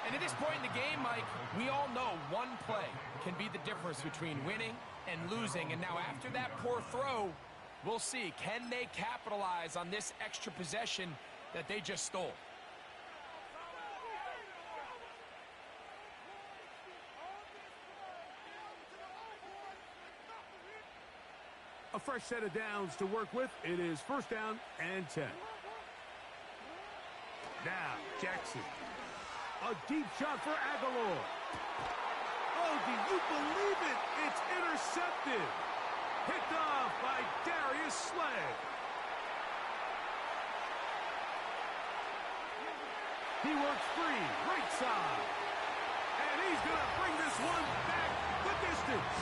And at this point in the game, Mike, we all know one play can be the difference between winning and losing. And now after that poor throw, we'll see. Can they capitalize on this extra possession that they just stole? A fresh set of downs to work with. It is 1st down and 10. Now, Jackson. A deep shot for Aguilar. Oh, do you believe it? It's intercepted. Picked off by Darius Slay. He works free right outside. And he's going to bring this one back the distance.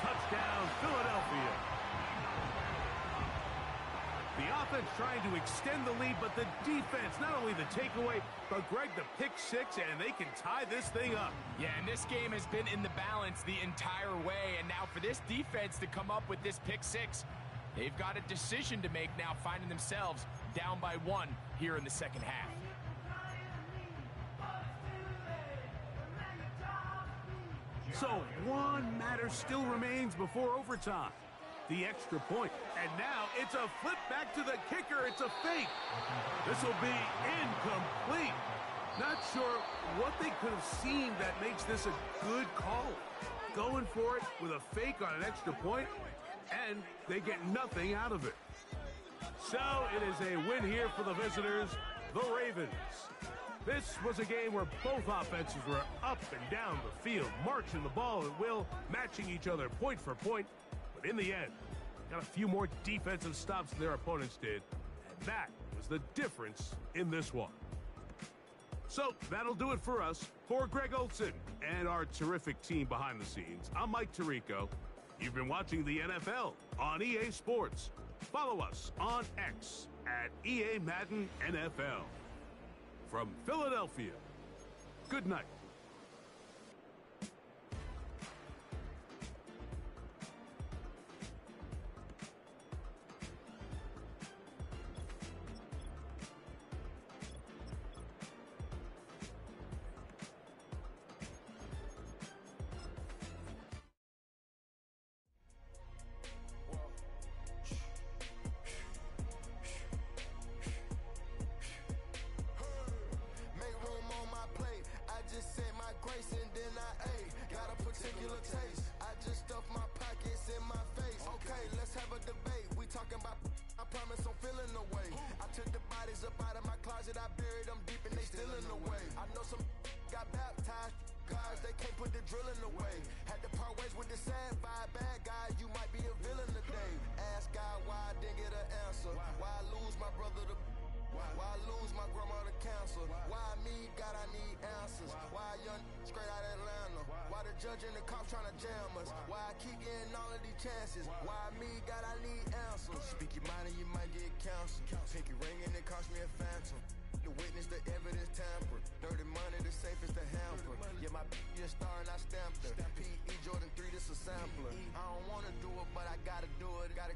Touchdown, Philadelphia. The offense trying to extend the lead, but the defense, not only the takeaway, but Greg, the pick six, and they can tie this thing up. Yeah, and this game has been in the balance the entire way, and now for this defense to come up with this pick six, they've got a decision to make now, finding themselves down by one here in the second half. So one matter still remains before overtime. The extra point. And now it's a flip back to the kicker. It's a fake. This will be incomplete. Not sure what they could have seen that makes this a good call. Going for it with a fake on an extra point, and they get nothing out of it. So it is a win here for the visitors, the Ravens. This was a game where both offenses were up and down the field, marching the ball at will, matching each other point for point. But in the end, got a few more defensive stops than their opponents did. And that was the difference in this one. So that'll do it for us. For Greg Olson and our terrific team behind the scenes, I'm Mike Tirico. You've been watching the NFL on EA Sports. Follow us on X at EA Madden NFL. From Philadelphia, good night. Judging the cops trying to jam us. Why I keep getting all of these chances? Why me, God, I need answers. Speak your mind and you might get counseled. Pinky ring and it cost me a phantom. The witness, the evidence tampered. Dirty money, the safest the hamper. Yeah, my just star and I stamped her. P.E. Jordan 3, this a sampler. I don't wanna do it, but I gotta do it. Gotta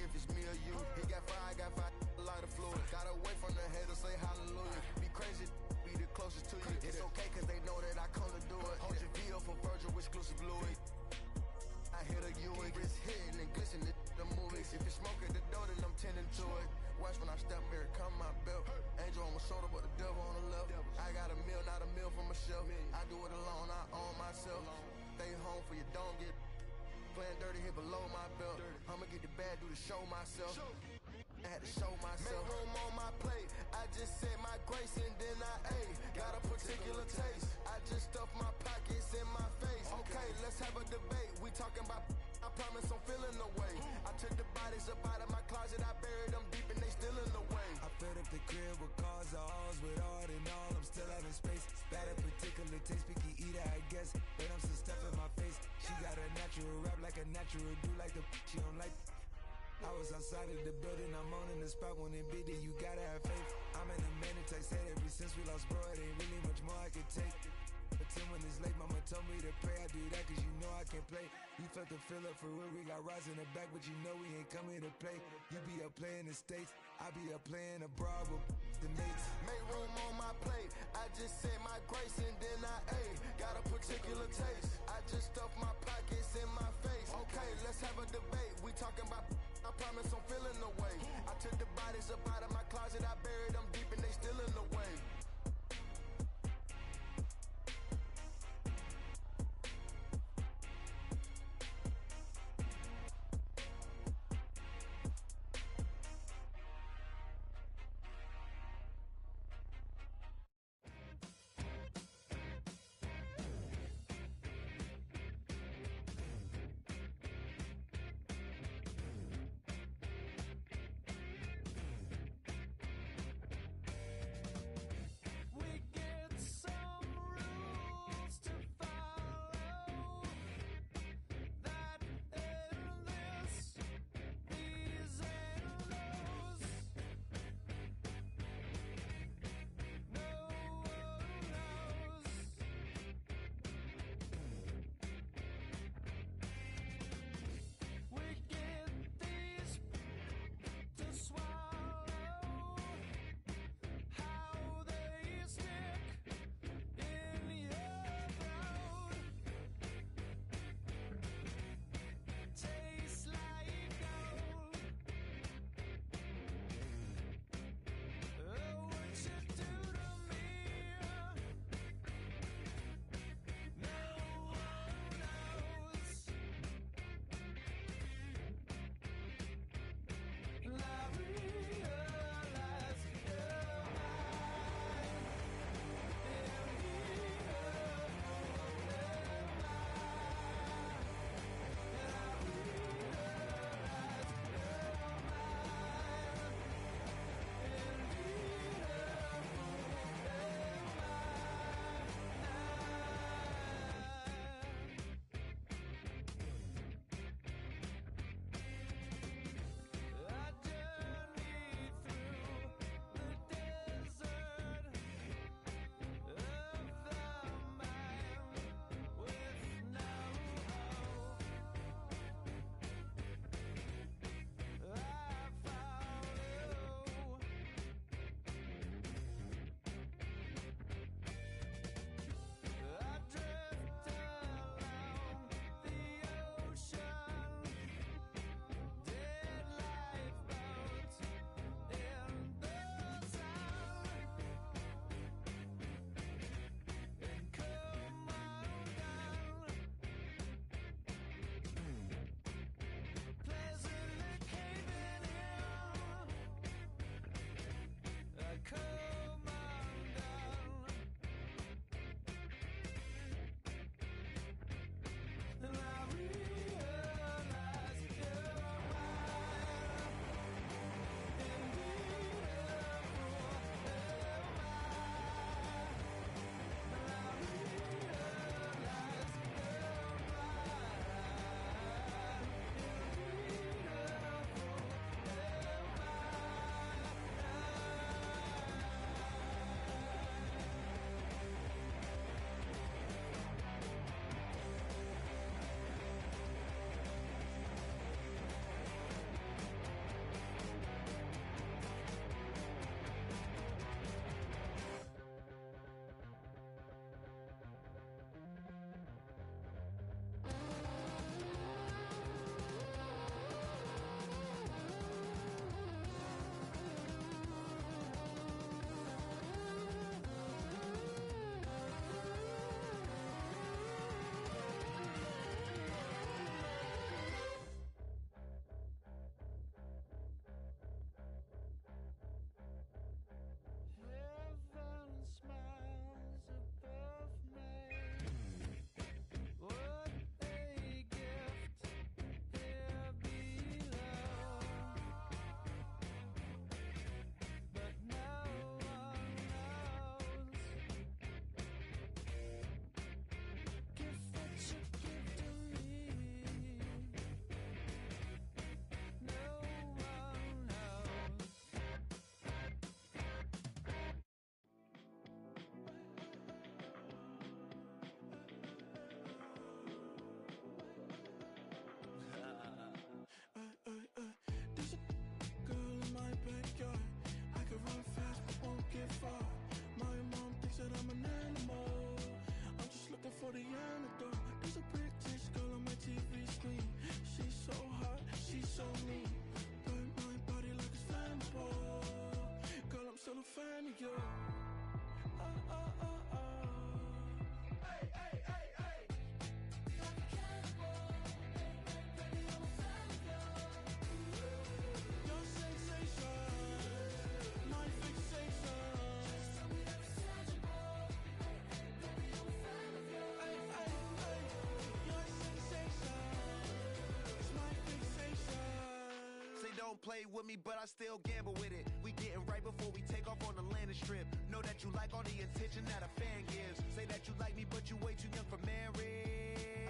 if it's me or you. He got five, a lot of fluid. Gotta wait from the haters, say hallelujah. Be crazy, be the closest to you. It's okay, cause they know that I come to do it. Hold your VO for Virgil, exclusive Louis. I hit a Ewing, it's hitting and glistening the movies. If it's smoke at the door, then I'm tending to it. Watch when I step here, come my belt. Angel on my shoulder, but the devil on the left. I got a meal, not a meal from a shelf. I do it alone, I own myself. Stay home for you, don't get playing dirty here below my belt. I'ma get the bad, do the show myself. I had to show myself. Make room on my plate. I just said my grace and then I ate. Got a particular taste. I just stuffed my pockets in my face. Okay, let's have a debate. We talking about, I promise I'm feeling the way. I took the bodies up out of my closet. I buried them deep and they still in the way. I filled up the crib with cars, alls with all in all. I'm still having space. Got a particular taste, picky eater, I guess. But I'm some stuff in my face. She got a natural rap like a natural do like the she don't like. I was outside of the building, I'm on in the spot when it big, then you gotta have faith. I'm in the mandatory said ever since we lost bro, it ain't really much more I can take. Pretend when it's late, mama told me to pray, I do that cause you know I can play. You felt the fill up for real, we got rise in the back, but you know we ain't come here to play. You be up playing the States, I be up playing abroad with the mates. Make room on my plate, I just said my grace and then I ate. Got a particular taste, I just stuffed my pockets in my face. Okay, let's have a debate, we talking about, I promise I'm feeling the way. I took the bodies up out of my closet, I buried them deep and they still in the way. play with me, but I still gamble with it. We getting right before we take off on the landing strip. Know that you like all the attention that a fan gives. Say that you like me, but you way too young for marriage.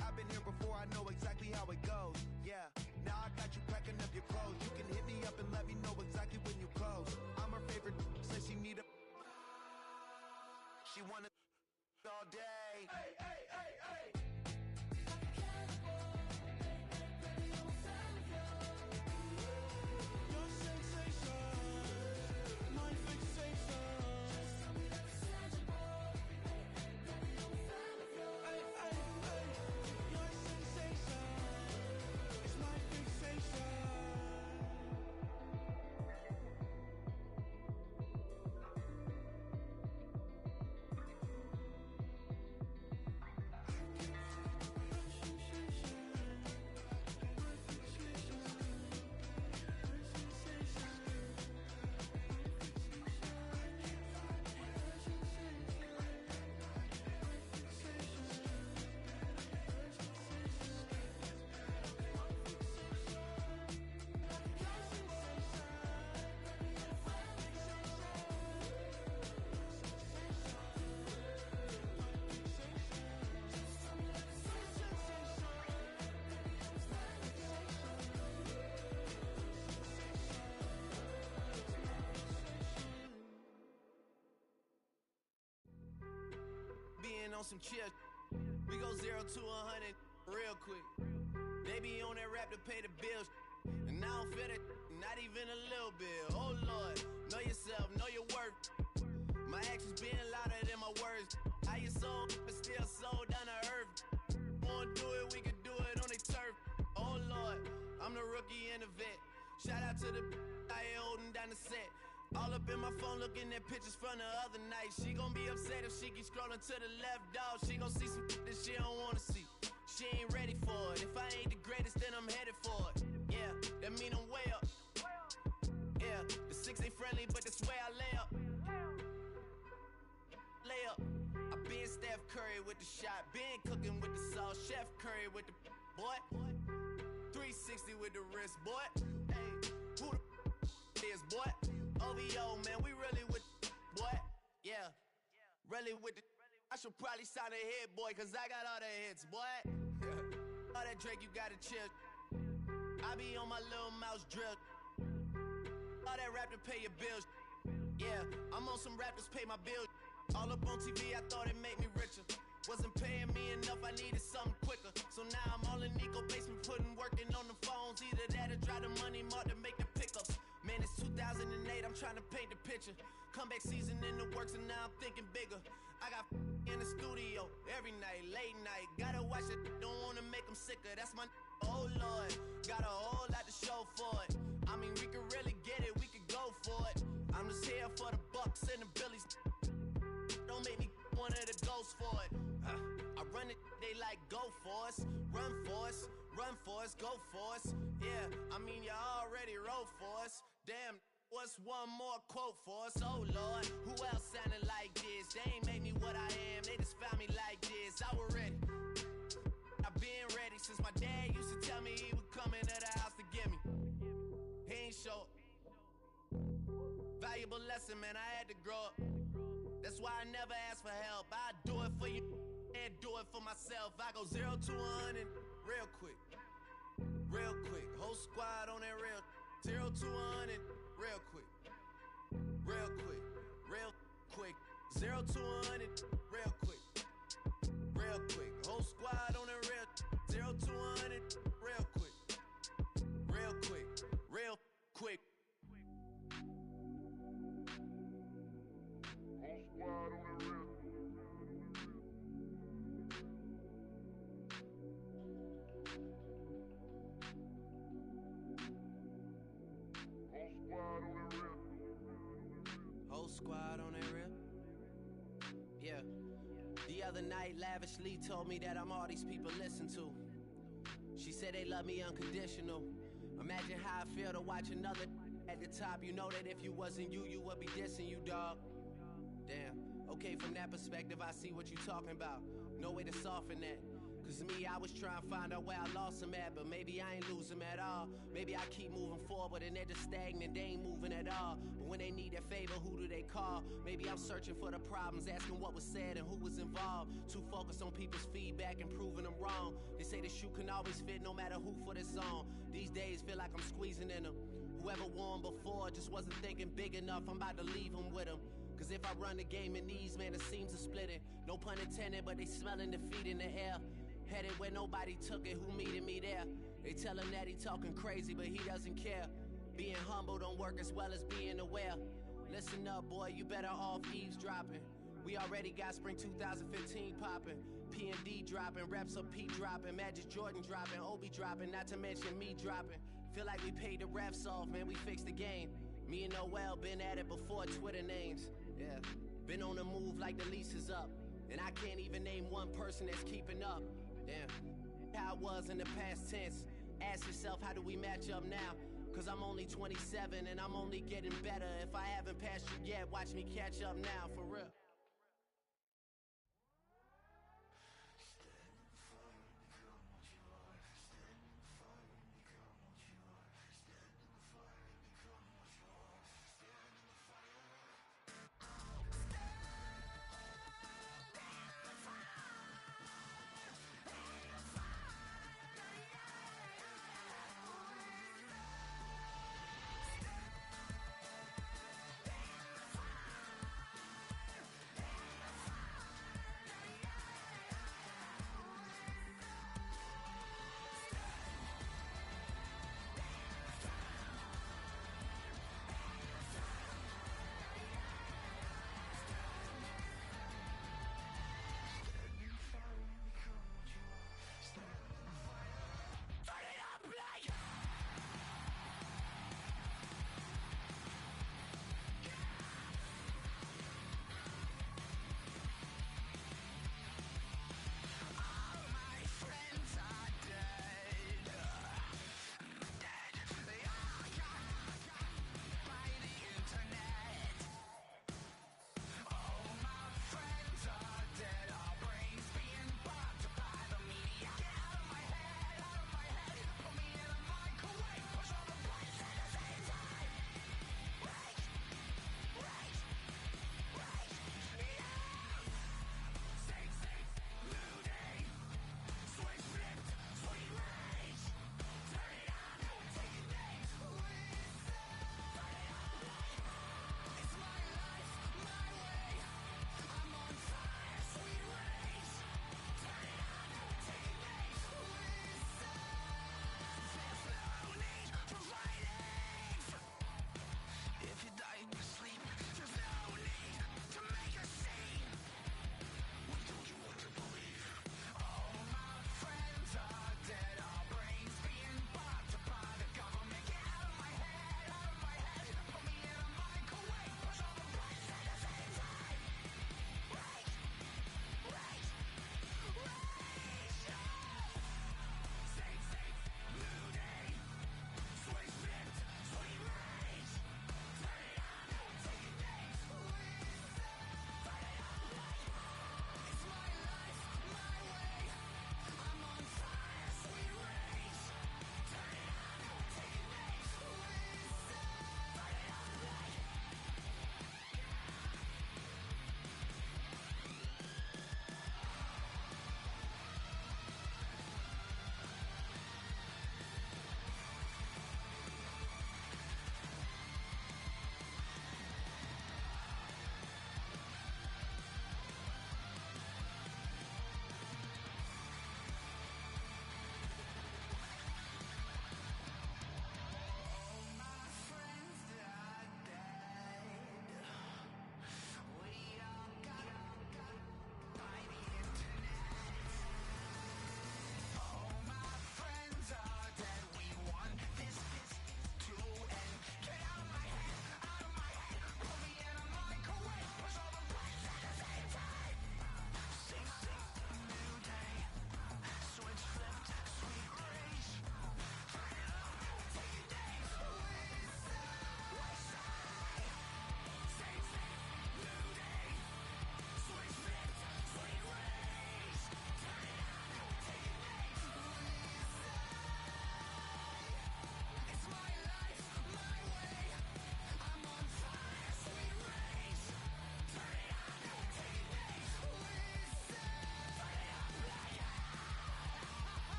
I've been here before, I know exactly how it goes. Yeah, now I got you packing up your clothes. You can hit me up and let me know exactly when you close. I'm her favorite, says she need a... She wanna all day. Hey, hey, hey, hey. On some chill, we go 0 to 100 real quick. They be on that rap to pay the bills, and I don't feel it, not even a little bit. Oh Lord, know yourself, know your worth. My actions being louder than my words. How you sold, but still sold down to earth. Wanna do it, we can do it on the turf. Oh Lord, I'm the rookie and the vet. Shout out to the I ain't holding down the set. All up in my phone looking at pictures from the other night. She gon' be upset if she keep scrolling to the left, dog. She gon' see some that she don't wanna see. She ain't ready for it. If I ain't the greatest, then I'm headed for it. Yeah, that mean I'm way up. Yeah, the 6 ain't friendly, but that's where I lay up. Lay up. I been Steph Curry with the shot. Been cooking with the sauce. Chef Curry with the boy. 360 with the wrist, boy. Hey, who the is, boy? OVO, man, we really with boy. Yeah, really with the. I should probably sign a hit, boy, cause I got all the hits, boy. All that Drake, you gotta chill. I be on my little mouse drill. All that rap to pay your bills. Yeah, I'm on some rappers pay my bills. All up on TV, I thought it made me richer. Wasn't paying me enough, I needed something quicker. So now I'm all in Nico basement, working on the phones. Either that or drive the money mark to make the pickups. Man, it's 2008, I'm trying to paint the picture. Comeback season in the works and now I'm thinking bigger. I got in the studio every night, late night. Gotta watch it, don't wanna make them sicker. That's my oh Lord, got a whole lot to show for it. I mean, we could really get it, we could go for it. I'm just here for the Bucks and the Billies. Don't make me one of the ghosts for it. I run it, they like go for us, run for us, run for us, go for us. Yeah, I mean you already wrote for us. Damn, what's one more quote for us? Oh Lord, who else sounded like this? They ain't made me what I am, they just found me like this. I was ready, I've been ready since my dad used to tell me he would come into the house to get me. He ain't show up. Valuable lesson, man, I had to grow up. That's why I never ask for help. I do it for you and do it for myself. I go 0 to 100 real quick, real quick. Whole squad on that real 0 to 100 real quick, real quick, real quick. 0 to 100 real quick, real quick. Whole squad on that real 0 to 100 real quick, real quick, real quick. Whole squad on the real. Whole squad on that real. Yeah. The other night, Lavishly told me that I'm all these people listen to. She said they love me unconditional. Imagine how I feel to watch another at the top. You know that if you wasn't you, you would be dissing you, dog. Damn. Okay, from that perspective, I see what you talking about. No way to soften that. Cause me, I was trying to find out where I lost him at, but maybe I ain't lose him at all. Maybe I keep moving forward and they're just stagnant, they ain't moving at all. But when they need a favor, who do they call? Maybe I'm searching for the problems, asking what was said and who was involved. Too focused on people's feedback and proving them wrong. They say the shoe can always fit no matter who for this song. These days feel like I'm squeezing in them. Whoever won before just wasn't thinking big enough, I'm about to leave him with him. Cause if I run the game in these, man, the seams are splitting. No pun intended, but they smelling defeat in the air. Headed where nobody took it, who meeted me there? They tell him that he talking crazy, but he doesn't care. Being humble don't work as well as being aware. Listen up, boy, you better off eavesdropping. We already got spring 2015 popping. P&D dropping, reps up P dropping, Magic Jordan dropping, Obi dropping, not to mention me dropping. Feel like we paid the refs off, man, we fixed the game. Me and Noel been at it before Twitter names. Yeah, been on the move like the lease is up. And I can't even name one person that's keeping up. Damn, how it was in the past tense. Ask yourself, how do we match up now? Cause I'm only 27 and I'm only getting better. If I haven't passed you yet, watch me catch up now, for real.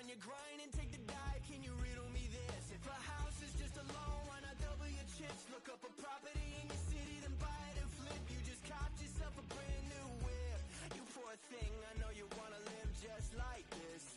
on your grind and take the dive. Can you riddle me this? If a house is just a loan, why not double your chips? Look up a property in your city, then buy it and flip. You just copped yourself a brand new whip. You poor thing, I know you wanna live just like this.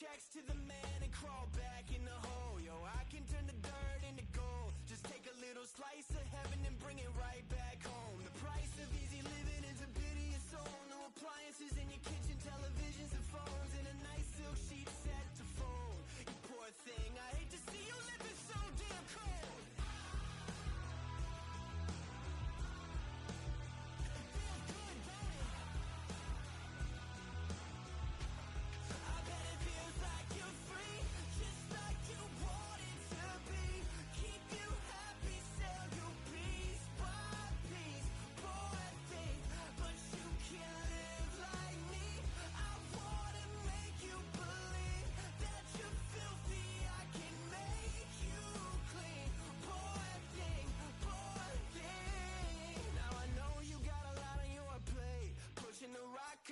Checks to the man and crawl back in the hole. Yo, I can turn the dirt into gold. Just take a little slice of heaven and bring it right back home. The price of easy living is a pity of soul. No appliances in your kitchen, televisions and phones, and a nice silk sheet set to fold. You poor thing, I hate to see you living so damn cold.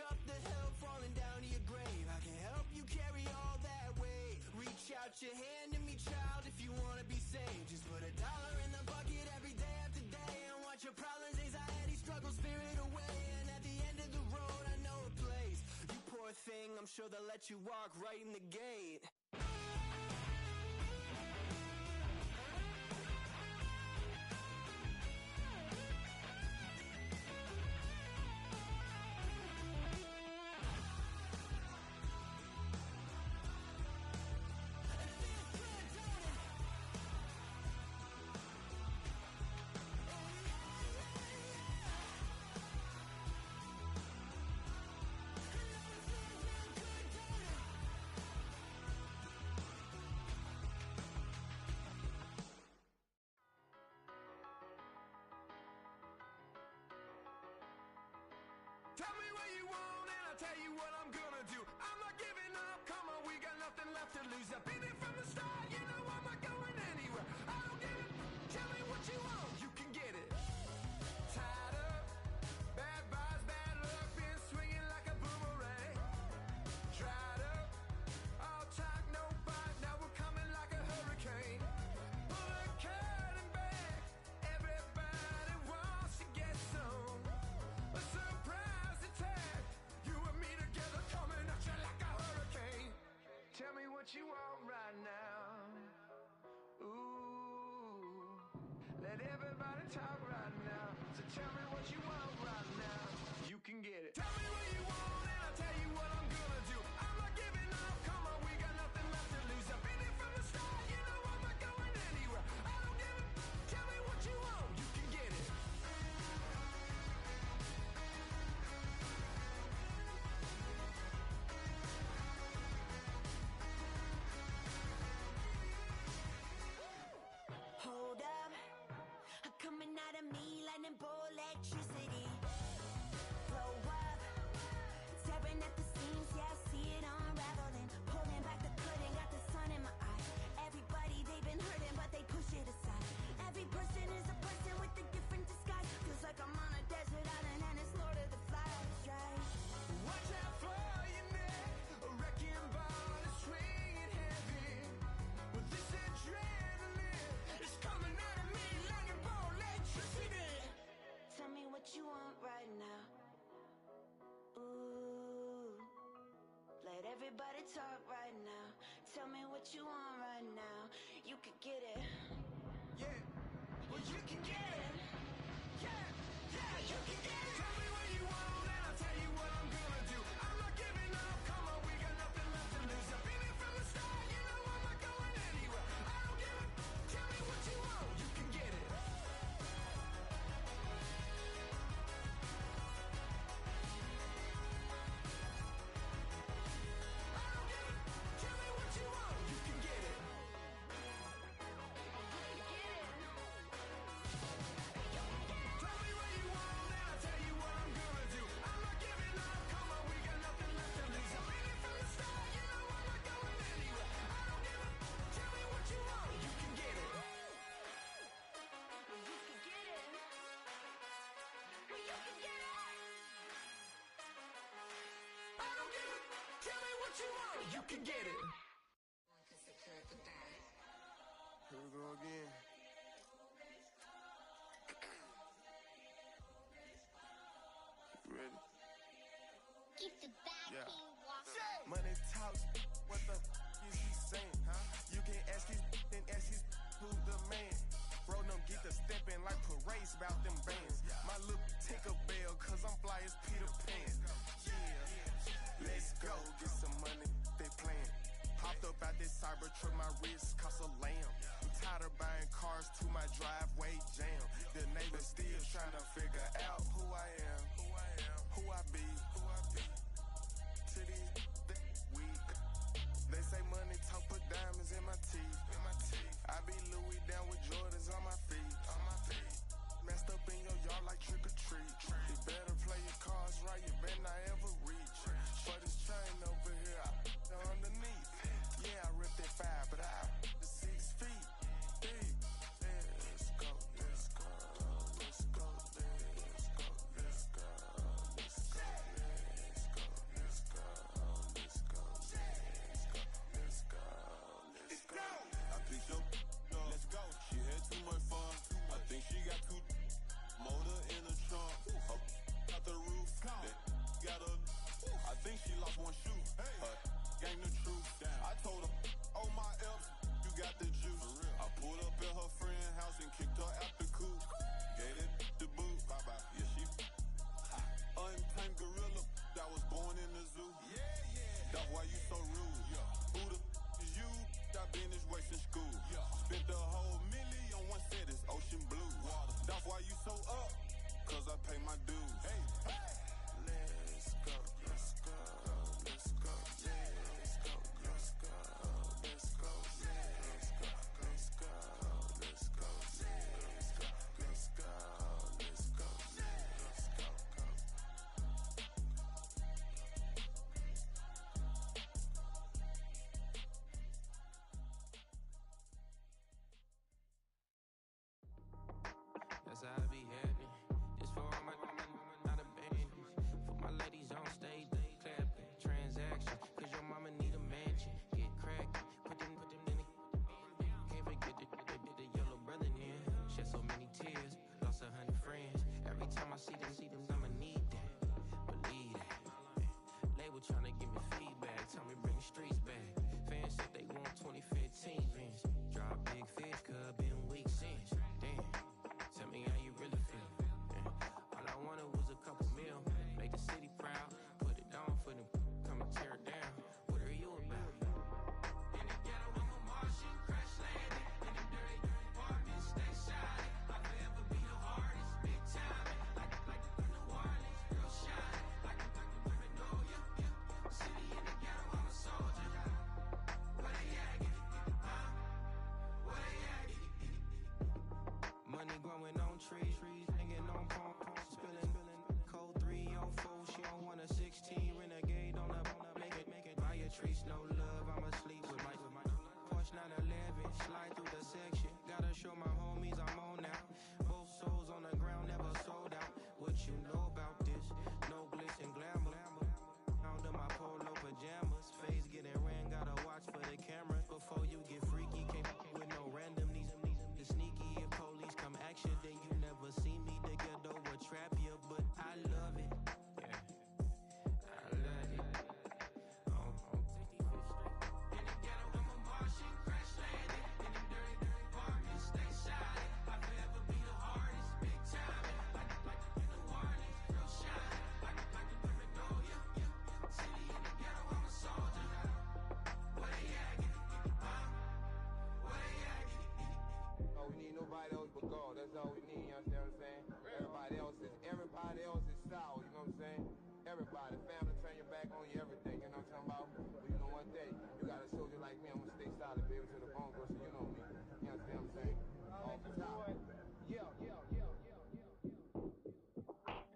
Up the hill, falling down to your grave. I can help you carry all that weight. Reach out your hand to me, child, if you wanna be saved. Just put $1 in the bucket every day after day, and watch your problems, anxiety, struggle, spirit away. And at the end of the road, I know a place. You poor thing, I'm sure they'll let you walk right in the gate. Tell me what you want and I'll tell you what I'm gonna do. I'm not giving up, come on, we got nothing left to lose. I've been here from the start, you know I'm not going anywhere. I don't give it, tell me what you want, you can get it. Tied up, bad vibes, bad luck, been swinging like a boomerang. Dried up, all talk, no bite, now we're coming like a hurricane. Pull a curtain back, everybody wants to get some. A surprise attack, you and me together coming at you like a hurricane. Tell me what you want right now. Ooh, let everybody talk right now. So tell me what you want right now. You can get it. Tell me what you want and I'll tell you what I'm gonna do. I'm not giving up, come on, we got nothing left to lose. I've been here from the start, you know I'm not going anywhere. I don't give it, tell me what you want, you can get it. Hold up, coming out of me, lightning bolt electricity. Blow up, tearing at the seams, yeah, I see it unraveling. Pulling back the curtain, got the sun in my eyes. Everybody, they've been hurting, but they push it aside. Every person is a person with a different disguise. Feels like I'm on a desert island and it's Lord of the Flies, right? Watch out for your neck, a wrecking ball is swinging heavy. With this adrenaline, it's coming out of me like a ball electricity. Tell me what you want right now. Ooh, let everybody talk right now. Tell me what you want right now. You could get it. Yeah, well you can get it. Yeah, yeah, you can get it. Tell me what you want and I'll tell you what I'm gonna do. I'm not giving up, come on, we got nothing left to lose. I've been here from the start, you know I'm not going anywhere. I don't give it, tell me what you want, you can get it. I don't give it, tell me what you want, you can get it. you want, you can get it. Here we go again. Ready? Keep the back king walking. Money talks, what the is he saying? Huh? You can ask his, then ask his who's the man. Bro, them get the stepping like parades about them bands. My look Tinker Bell, cause I'm fly as Peter Pan. Yeah, let's go, get some money, they playing. Hopped up out this Cybertruck, my wrist cost a lamb. I'm tired of buying cars to my driveway jam. The neighbors still trying to figure out who I am, who I be. To these weak, they say money talk, put diamonds in my teeth. I be Louis down with Jordans on my feet. Messed up in your yard like trick or treat. You better play your cards right, you better not ever reach. For this chain over here, I underneath. Yeah, I ripped that 5, but I 6 feet deep. Let's go, let's go, let's go, let's go, let's go, let's go, let's go, let's go, let's go, let's go. I picked up, let's go. She had too much fun. I think she got too motor in the trunk. Up out the roof. Got a. I think she lost one shoe. Gang the truth. I told her, oh my L's, you got the juice. I pulled up at her friend's house and kicked her out the coop. Gave it the boot. Bye bye. Yeah, she. Untamed gorilla that was born in the zoo. That's why you so rude. Who the is you? That been this way since school. Spent the whole million on one set, it's ocean blue. That's why you so up, cause I pay my dues. Let's go, let's go, let's go, let's go, let's go, let's go, let's go, let's go, let's go, let's go, let's go, let's go, let's go, go. That's how I be happy. This for all my not a band. For my ladies on stage, they clapping. Transaction, cause your mama need a mansion. Get crackin', put them in the. Can't forget the yellow brother in. Shed so many tears, lost 100 friends. Every time I see them, I'ma need that. Believe that. Label tryna give me feedback, tell me bring the streets back. Fans said they want 2015 Vince. Drop big fish, cuz been weeks since. Damn. Tell me how you really feel. All I wanted was a couple mil. Make the city proud. Put it down for them. Come and tear it down. What are you about? In the ghetto, I'm a Martian. Crash landing. In the dirty apartment. Stay shiny. I'll forever be the hardest. Big time. Like New Orleans. Real shine. Like Magnolia. City in the ghetto, I'm a soldier. Where they at? Huh? Where they at? Money growing on trees, hanging on palm, spilling, code 304. She don't want a 16, renegade on the make it, buy a tree, no love. I'm asleep with my Porsche 911, slide through the section. Gotta show my homies I'm on now. Both souls on the ground, never sold out. What you know about this? No glitz and glamour. Under my polo pajamas, face getting ran. Gotta watch for the cameras before you get freaky. Can't with no random these sneaky. If police come action, then you never see me. The ghetto will trap you, but I love it. Yeah, I love it. In the ghetto, I'm a Martian, crash landing. In the dirty apartment, stay shiny. I'll forever be the hardest, big time. Like New Orleans, real shine. Like Magnolia. City in the ghetto, I'm a soldier. Where they at? Huh? Where they at? Oh, we need nobody else but God. That's all we need, you understand what I'm saying? Everybody else is sour, you know what I'm saying? Everybody, family, turn your back on you, everything, you know what I'm talking about? But you know one day, you got a soldier like me, I'm gonna stay solid, baby, to the bone, so you know me. You understand what I'm saying? Off the top. Yeah.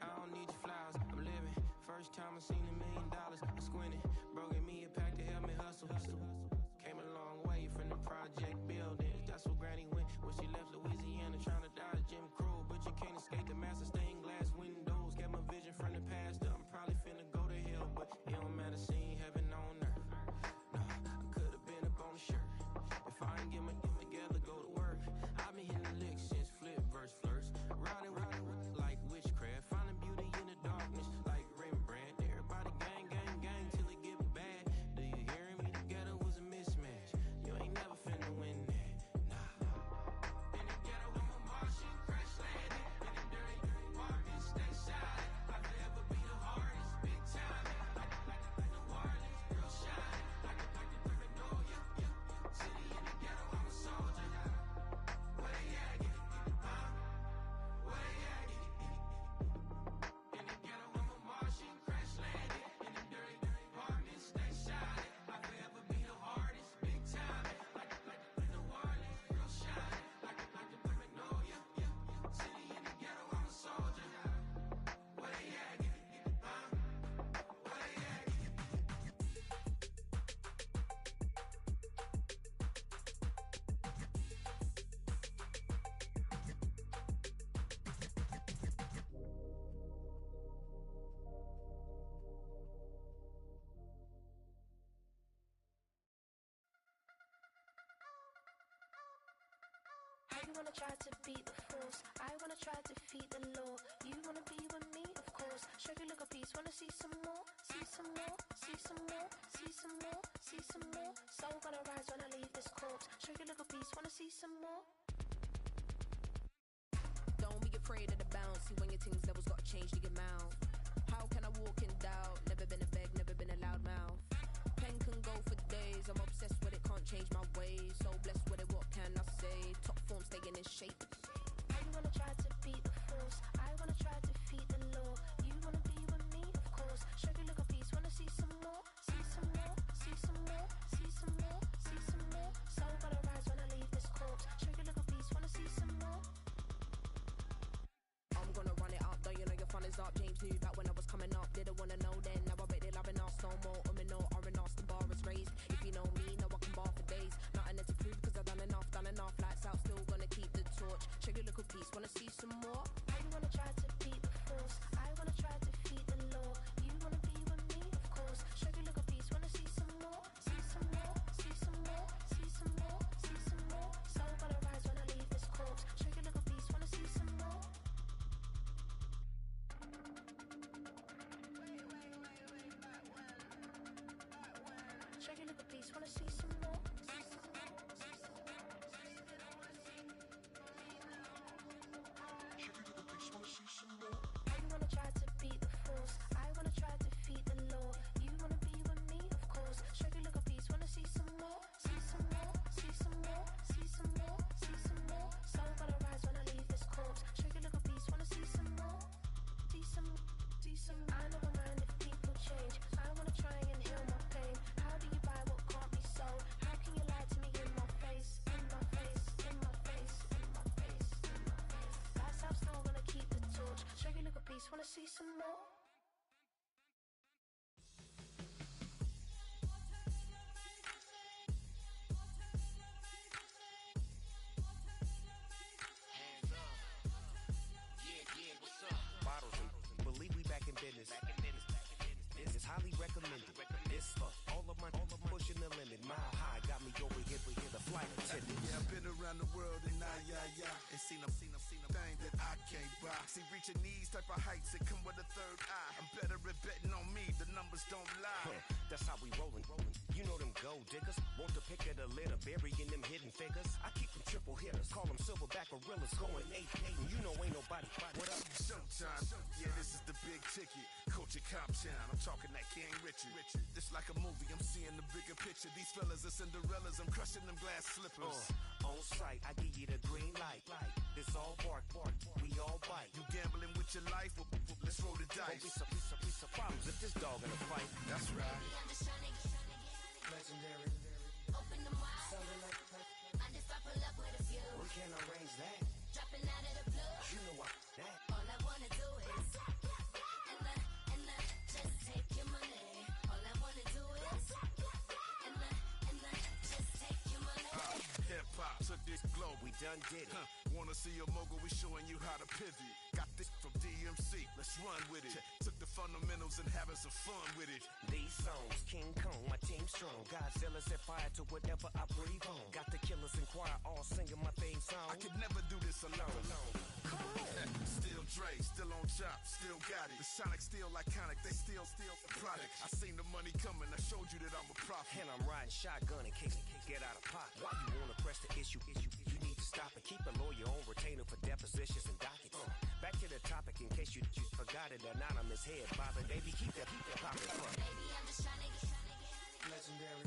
I don't need your flowers, I'm living. First time I seen $1 million, I squinted. Bro, give me a pack to help me hustle. Came a long way from the project buildings. That's where Granny went when she left Louisiana, trying to dodge Jim Crow. But you can't escape the master stained glass windows. Got my vision from the past. I'm probably finna go to hell, but it don't matter, seeing heaven on earth. wanna try to beat the force? I wanna try to defeat the law. You wanna be with me, of course. Show you look a piece, wanna see some more? See some more, see some more, see some more, see some more. Soul gonna rise when I leave this corpse. Show you look a piece, wanna see some more? Don't be afraid of the bounce. See when your things levels gotta change to your mouth. How can I walk in doubt? Never been a beg, never been a loud mouth. Pen can go for days. I'm obsessed with it, can't change my ways. So blessed with it, what can I say? Top form staying in shape. You wanna try to beat the force. I wanna try to defeat the law. You wanna be with me, of course. Show you look a piece, wanna see some more? See some more, see some more, see some more, see some more. Soul gonna rise when I leave this corpse. Show you look a piece, wanna see some more? I'm gonna run it up, though you know your fun is up. James knew back when I was coming up. Didn't wanna know then, now I bet they loving us no more. No, R&R, the bar is raised. If you know me, know I can bar for days. Nothing left to prove, cause I've done enough. Lights out, still gonna keep the torch. Show you look a piece, wanna see some more? You wanna try to beat the force. I wanna try to defeat the law. You wanna be with me, of course. Show you look a piece, wanna see some more? See some more, see some more, see some more, see some more. Soul gonna rise when I leave this corpse. Show you look a piece, wanna see some more? Show you look a piece, wanna see some more? You wanna try to beat the force. I wanna try to defeat the law. You wanna be with me, of course. Show you look a piece, wanna see some more? See some more, see some more, see some more, see some more. Soul gonna rise when I leave this corpse. Show you look a piece, wanna see some more? See some, see some. I never mind if people change. I wanna try and heal my pain. How do you buy what can't be sold? How can you lie to me in my face? In my face, in my face, in my face, in my face. That's how I'm still gonna keep the torch. Show you look a piece, wanna see some more? Bottles and believe we back in business. This is highly recommended. This for all of my pushing the limit. Mile high got me over here, the flight attendant. Yeah, I've been around the world and and seen them thing that I can't buy. See, reaching these type of heights that come with a third eye. I'm better at betting on me, the numbers don't lie. That's how we rollin'. You know them gold diggers. Want to pick of the litter, burying them hidden figures. I keep them triple hitters, call them silverback gorillas, going 8-8. You know ain't nobody. What up? Showtime. Yeah, this is the big ticket. Culture Cop Town. I'm talking that King Richard. This like a movie. I'm seeing the bigger picture. These fellas are Cinderellas. I'm crushing them glass slippers. On sight, I give you the green light. This all bark. We all bite. You gambling with your life? Well, let's roll the dice. Don't be some problems if this dog in a fight. That's right. I'm just trying to get Legendary. open the wide. Something like And if I pull up with a few, we can arrange that. dropping out of the blue. You know what? That. All I wanna do is and just take your money. All I wanna do is and just take your money. Hip hop took this globe. We done did it. Wanna see a mogul? We showing you how to pivot. Got this from DMC. Let's run with it. Took the fundamentals and having some fun with it. These songs, King Kong, my team strong. Godzilla set fire to whatever I breathe on. Got the killers in choir all singing my theme song. I could never do this alone. Come on. Still Dre, still on top, still got it. The Sonic still iconic, they still the product. I seen the money coming, I showed you that I'm a prophet. And I'm riding shotgun in case get out of pocket. Why you wanna press the issue? You need to stop and keep a lawyer on retainer for depositions and dockets. Back to the topic in case you forgot it. Anonymous head bobbing, baby, keep that popping. Baby, I'm just trying to get Legendary.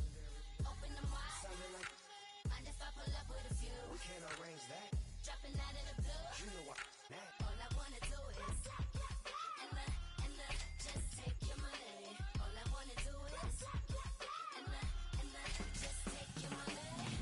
open the wide. Something like And if I pull up with a few, we can arrange that. dropping out of the blue. You know what? That. All I wanna do is and just take your money. All I wanna do is and just take your money.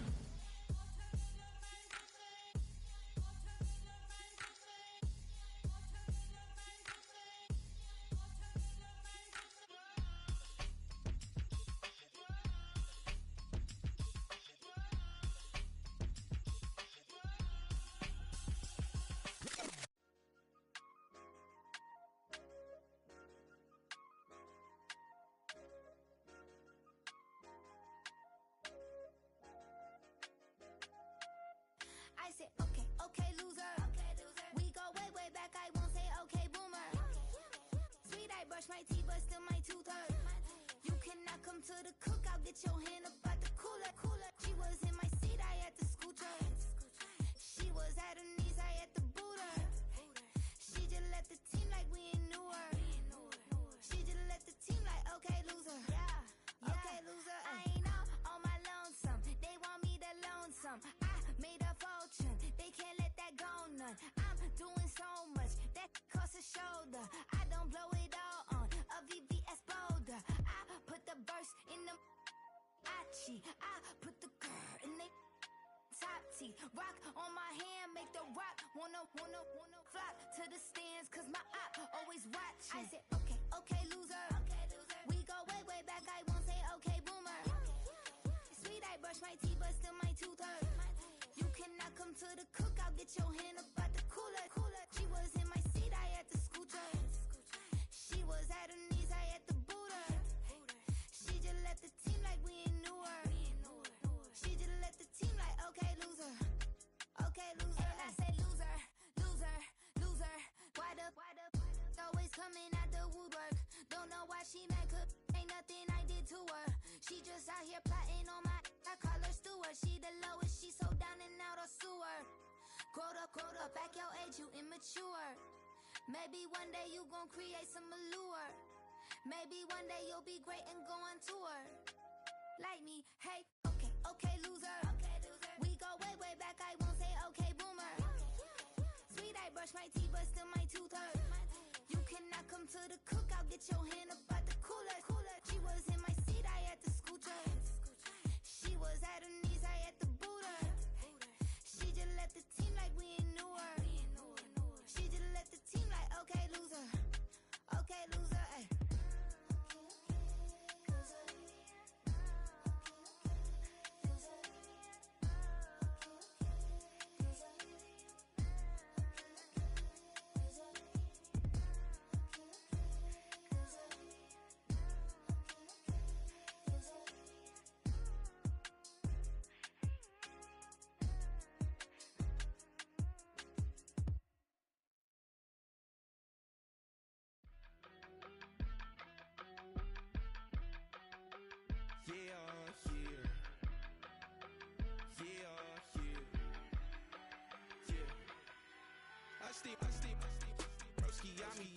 brush my teeth, but still my tooth hurt. You cannot come to the cookout, get your hand up out the cooler. She was in my seat, I had to scoot her. She was at her knees, I had to boot her. She just left the team like we ain't knew her. She just left the team like, okay, loser. Yeah, okay, loser. I ain't on my lonesome. They want me to loan some. I made a fortune. They can't let that go none. I'm doing so much that costs a shoulder. I don't blow it all on a VVS boulder. I put the verse in the Achi. I put the girl in the top T. Rock on my hand, make the rock wanna flock to the stands, cause my op always watching. I said, okay, loser. We go way back, I won't say okay, boomer. Sweet, I brush my teeth, but still my tooth hurt. You cannot come to the cookout, get your hand up out the cooler. She was in my seat, I had to scoot her. She was at her knees, I had to boot her. She just left the team like we ain't knew her. She just left the team like, okay, loser. Okay, loser. And I say loser. Why the always coming out the woodwork? Don't know why she mad, cause ain't nothing I did to her. She just out here plotting on my, I call her steward. She the lowest, she so down and out of sewer. Growed up, back your age, you immature. Maybe one day you gon' create some allure. Maybe one day you'll be great and go on tour. Like me, hey, okay, loser. We go way back, I won't say okay, boomer. Sweet, I brush my teeth, but still my tooth hurt. You cannot come to the cookout, get your hand up out the cooler. She was in my seat, I had to scoot her. She was at her knees, I had to boot her. She just left the team like we ain't knew her. She just left the team like, okay, loser. Okay, loser, ay. Broski, yummy.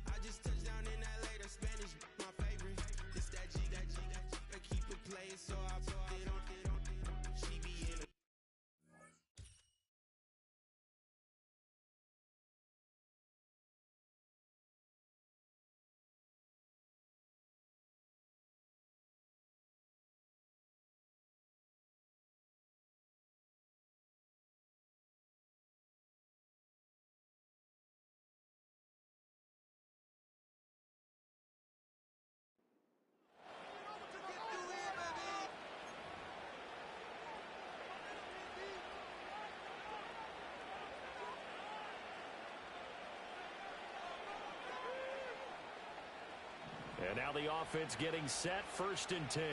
I just touched down in LA, the Spanish, my favorite. It's that G. I keep it playing, so I put it on. She be in it. And now the offense getting set, 1st and 10.